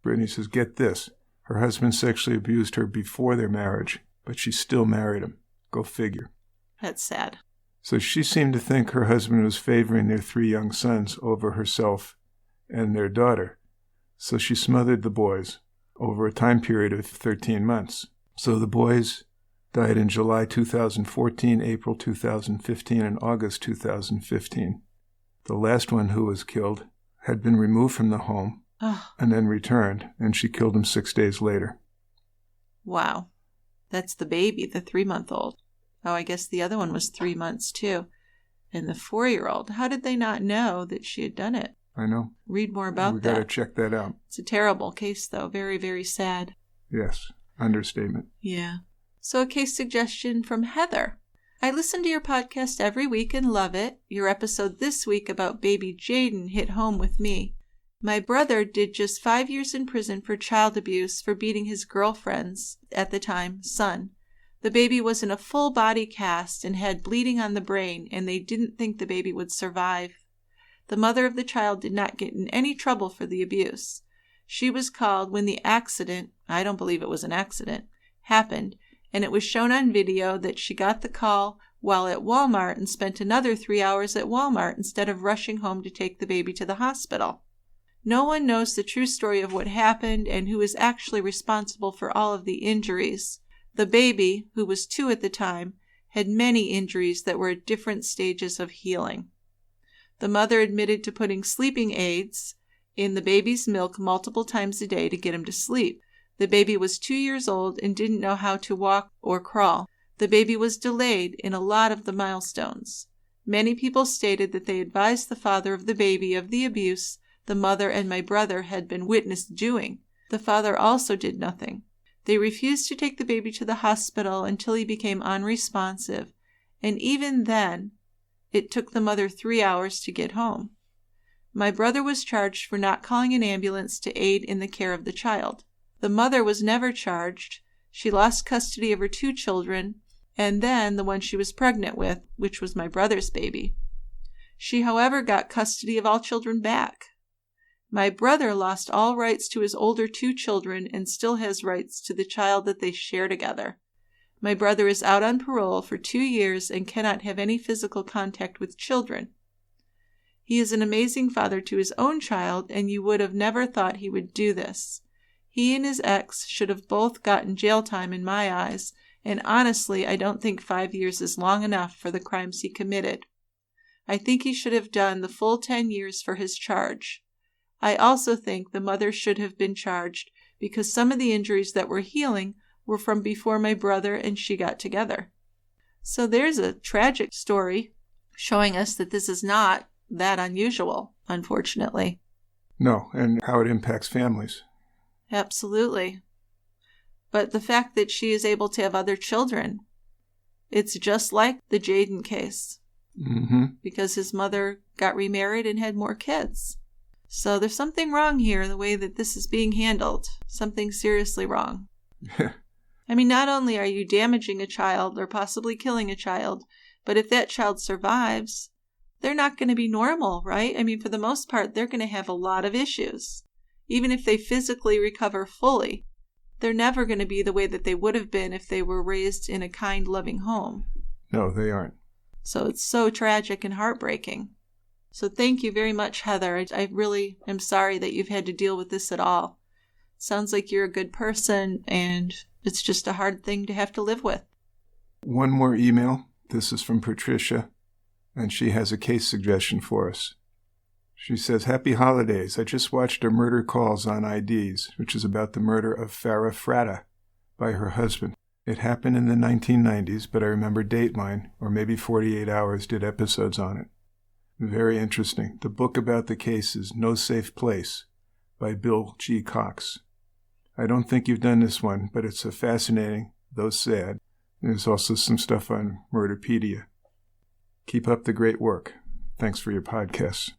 Brittany says, get this. Her husband sexually abused her before their marriage, but she still married him. Go figure. That's sad. So she seemed to think her husband was favoring their 3 young sons over herself and their daughter. So she smothered the boys over a time period of 13 months. So the boys died in July 2014, April 2015, and August 2015. The last one who was killed had been removed from the home and then returned, and she killed him 6 days later. Wow. That's the baby, the 3-month-old. Oh, I guess the other one was 3 months too. And the 4-year-old. How did they not know that she had done it? I know. Read more about that. We got to check that out. It's a terrible case, though. Very, very sad. Yes. Understatement. Yeah. So a case suggestion from Heather. I listen to your podcast every week and love it. Your episode this week about baby Jaden hit home with me. My brother did just 5 years in prison for child abuse for beating his girlfriend's, at the time, son. The baby was in a full body cast and had bleeding on the brain, and they didn't think the baby would survive. The mother of the child did not get in any trouble for the abuse. She was called when the accident, I don't believe it was an accident, happened, and it was shown on video that she got the call while at Walmart and spent another 3 hours at Walmart instead of rushing home to take the baby to the hospital. No one knows the true story of what happened and who is actually responsible for all of the injuries. The baby, who was 2 at the time, had many injuries that were at different stages of healing. The mother admitted to putting sleeping aids in the baby's milk multiple times a day to get him to sleep. The baby was 2 years old and didn't know how to walk or crawl. The baby was delayed in a lot of the milestones. Many people stated that they advised the father of the baby of the abuse the mother and my brother had been witness doing. The father also did nothing. They refused to take the baby to the hospital until he became unresponsive, and even then, it took the mother 3 hours to get home. My brother was charged for not calling an ambulance to aid in the care of the child. The mother was never charged. She lost custody of her 2 children, and then the one she was pregnant with, which was my brother's baby. She, however, got custody of all children back. My brother lost all rights to his older 2 children and still has rights to the child that they share together. My brother is out on parole for 2 years and cannot have any physical contact with children. He is an amazing father to his own child, and you would have never thought he would do this. He and his ex should have both gotten jail time in my eyes, and honestly, I don't think 5 years is long enough for the crimes he committed. I think he should have done the full 10 years for his charge. I also think the mother should have been charged because some of the injuries that were healing were from before my brother and she got together. So there's a tragic story showing us that this is not that unusual, unfortunately. No, and how it impacts families. Absolutely. But the fact that she is able to have other children, it's just like the Jaden case. Mm-hmm. Because his mother got remarried and had more kids. So there's something wrong here, the way that this is being handled. Something seriously wrong. I mean, not only are you damaging a child or possibly killing a child, but if that child survives, they're not going to be normal, right? I mean, for the most part, they're going to have a lot of issues. even if they physically recover fully, they're never going to be the way that they would have been if they were raised in a kind, loving home. No, they aren't. So it's so tragic and heartbreaking. So thank you very much, Heather. I really am sorry that you've had to deal with this at all. Sounds like you're a good person, and it's just a hard thing to have to live with. One more email. This is from Patricia, and she has a case suggestion for us. She says, Happy holidays. I just watched a Murder Calls on IDs, which is about the murder of Farah Fratta by her husband. It happened in the 1990s, but I remember Dateline, or maybe 48 Hours, did episodes on it. Very interesting. The book about the case is No Safe Place by Bill G. Cox. I don't think you've done this one, but it's a fascinating, though sad. There's also some stuff on Murderpedia. Keep up the great work. Thanks for your podcasts.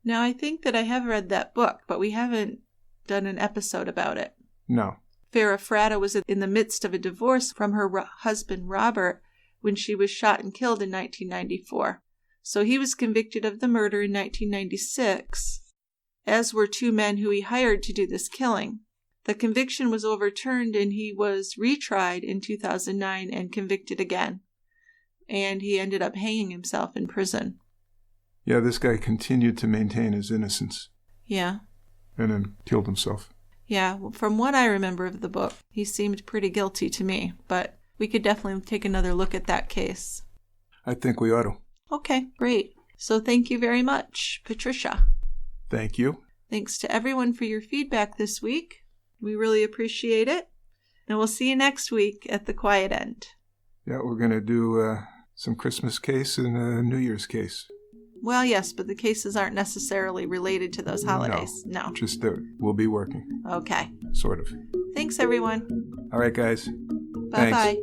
Now, I think that I have read that book, but we haven't done an episode about it. No. Farah Fratta was in the midst of a divorce from her husband, Robert, when she was shot and killed in 1994. So he was convicted of the murder in 1996, as were two men who he hired to do this killing. The conviction was overturned and he was retried in 2009 and convicted again. And he ended up hanging himself in prison. Yeah, this guy continued to maintain his innocence. Yeah. And then killed himself. Yeah, well, from what I remember of the book, he seemed pretty guilty to me, but we could definitely take another look at that case. I think we ought to. Okay, great. So thank you very much, Patricia. Thank you. Thanks to everyone for your feedback this week. We really appreciate it. And we'll see you next week at The Quiet End. Yeah, we're going to do some Christmas case and a New Year's case. Well, yes, but the cases aren't necessarily related to those holidays. No. Just that we'll be working. Okay. Sort of. Thanks, everyone. All right, guys. Bye-bye. Thanks.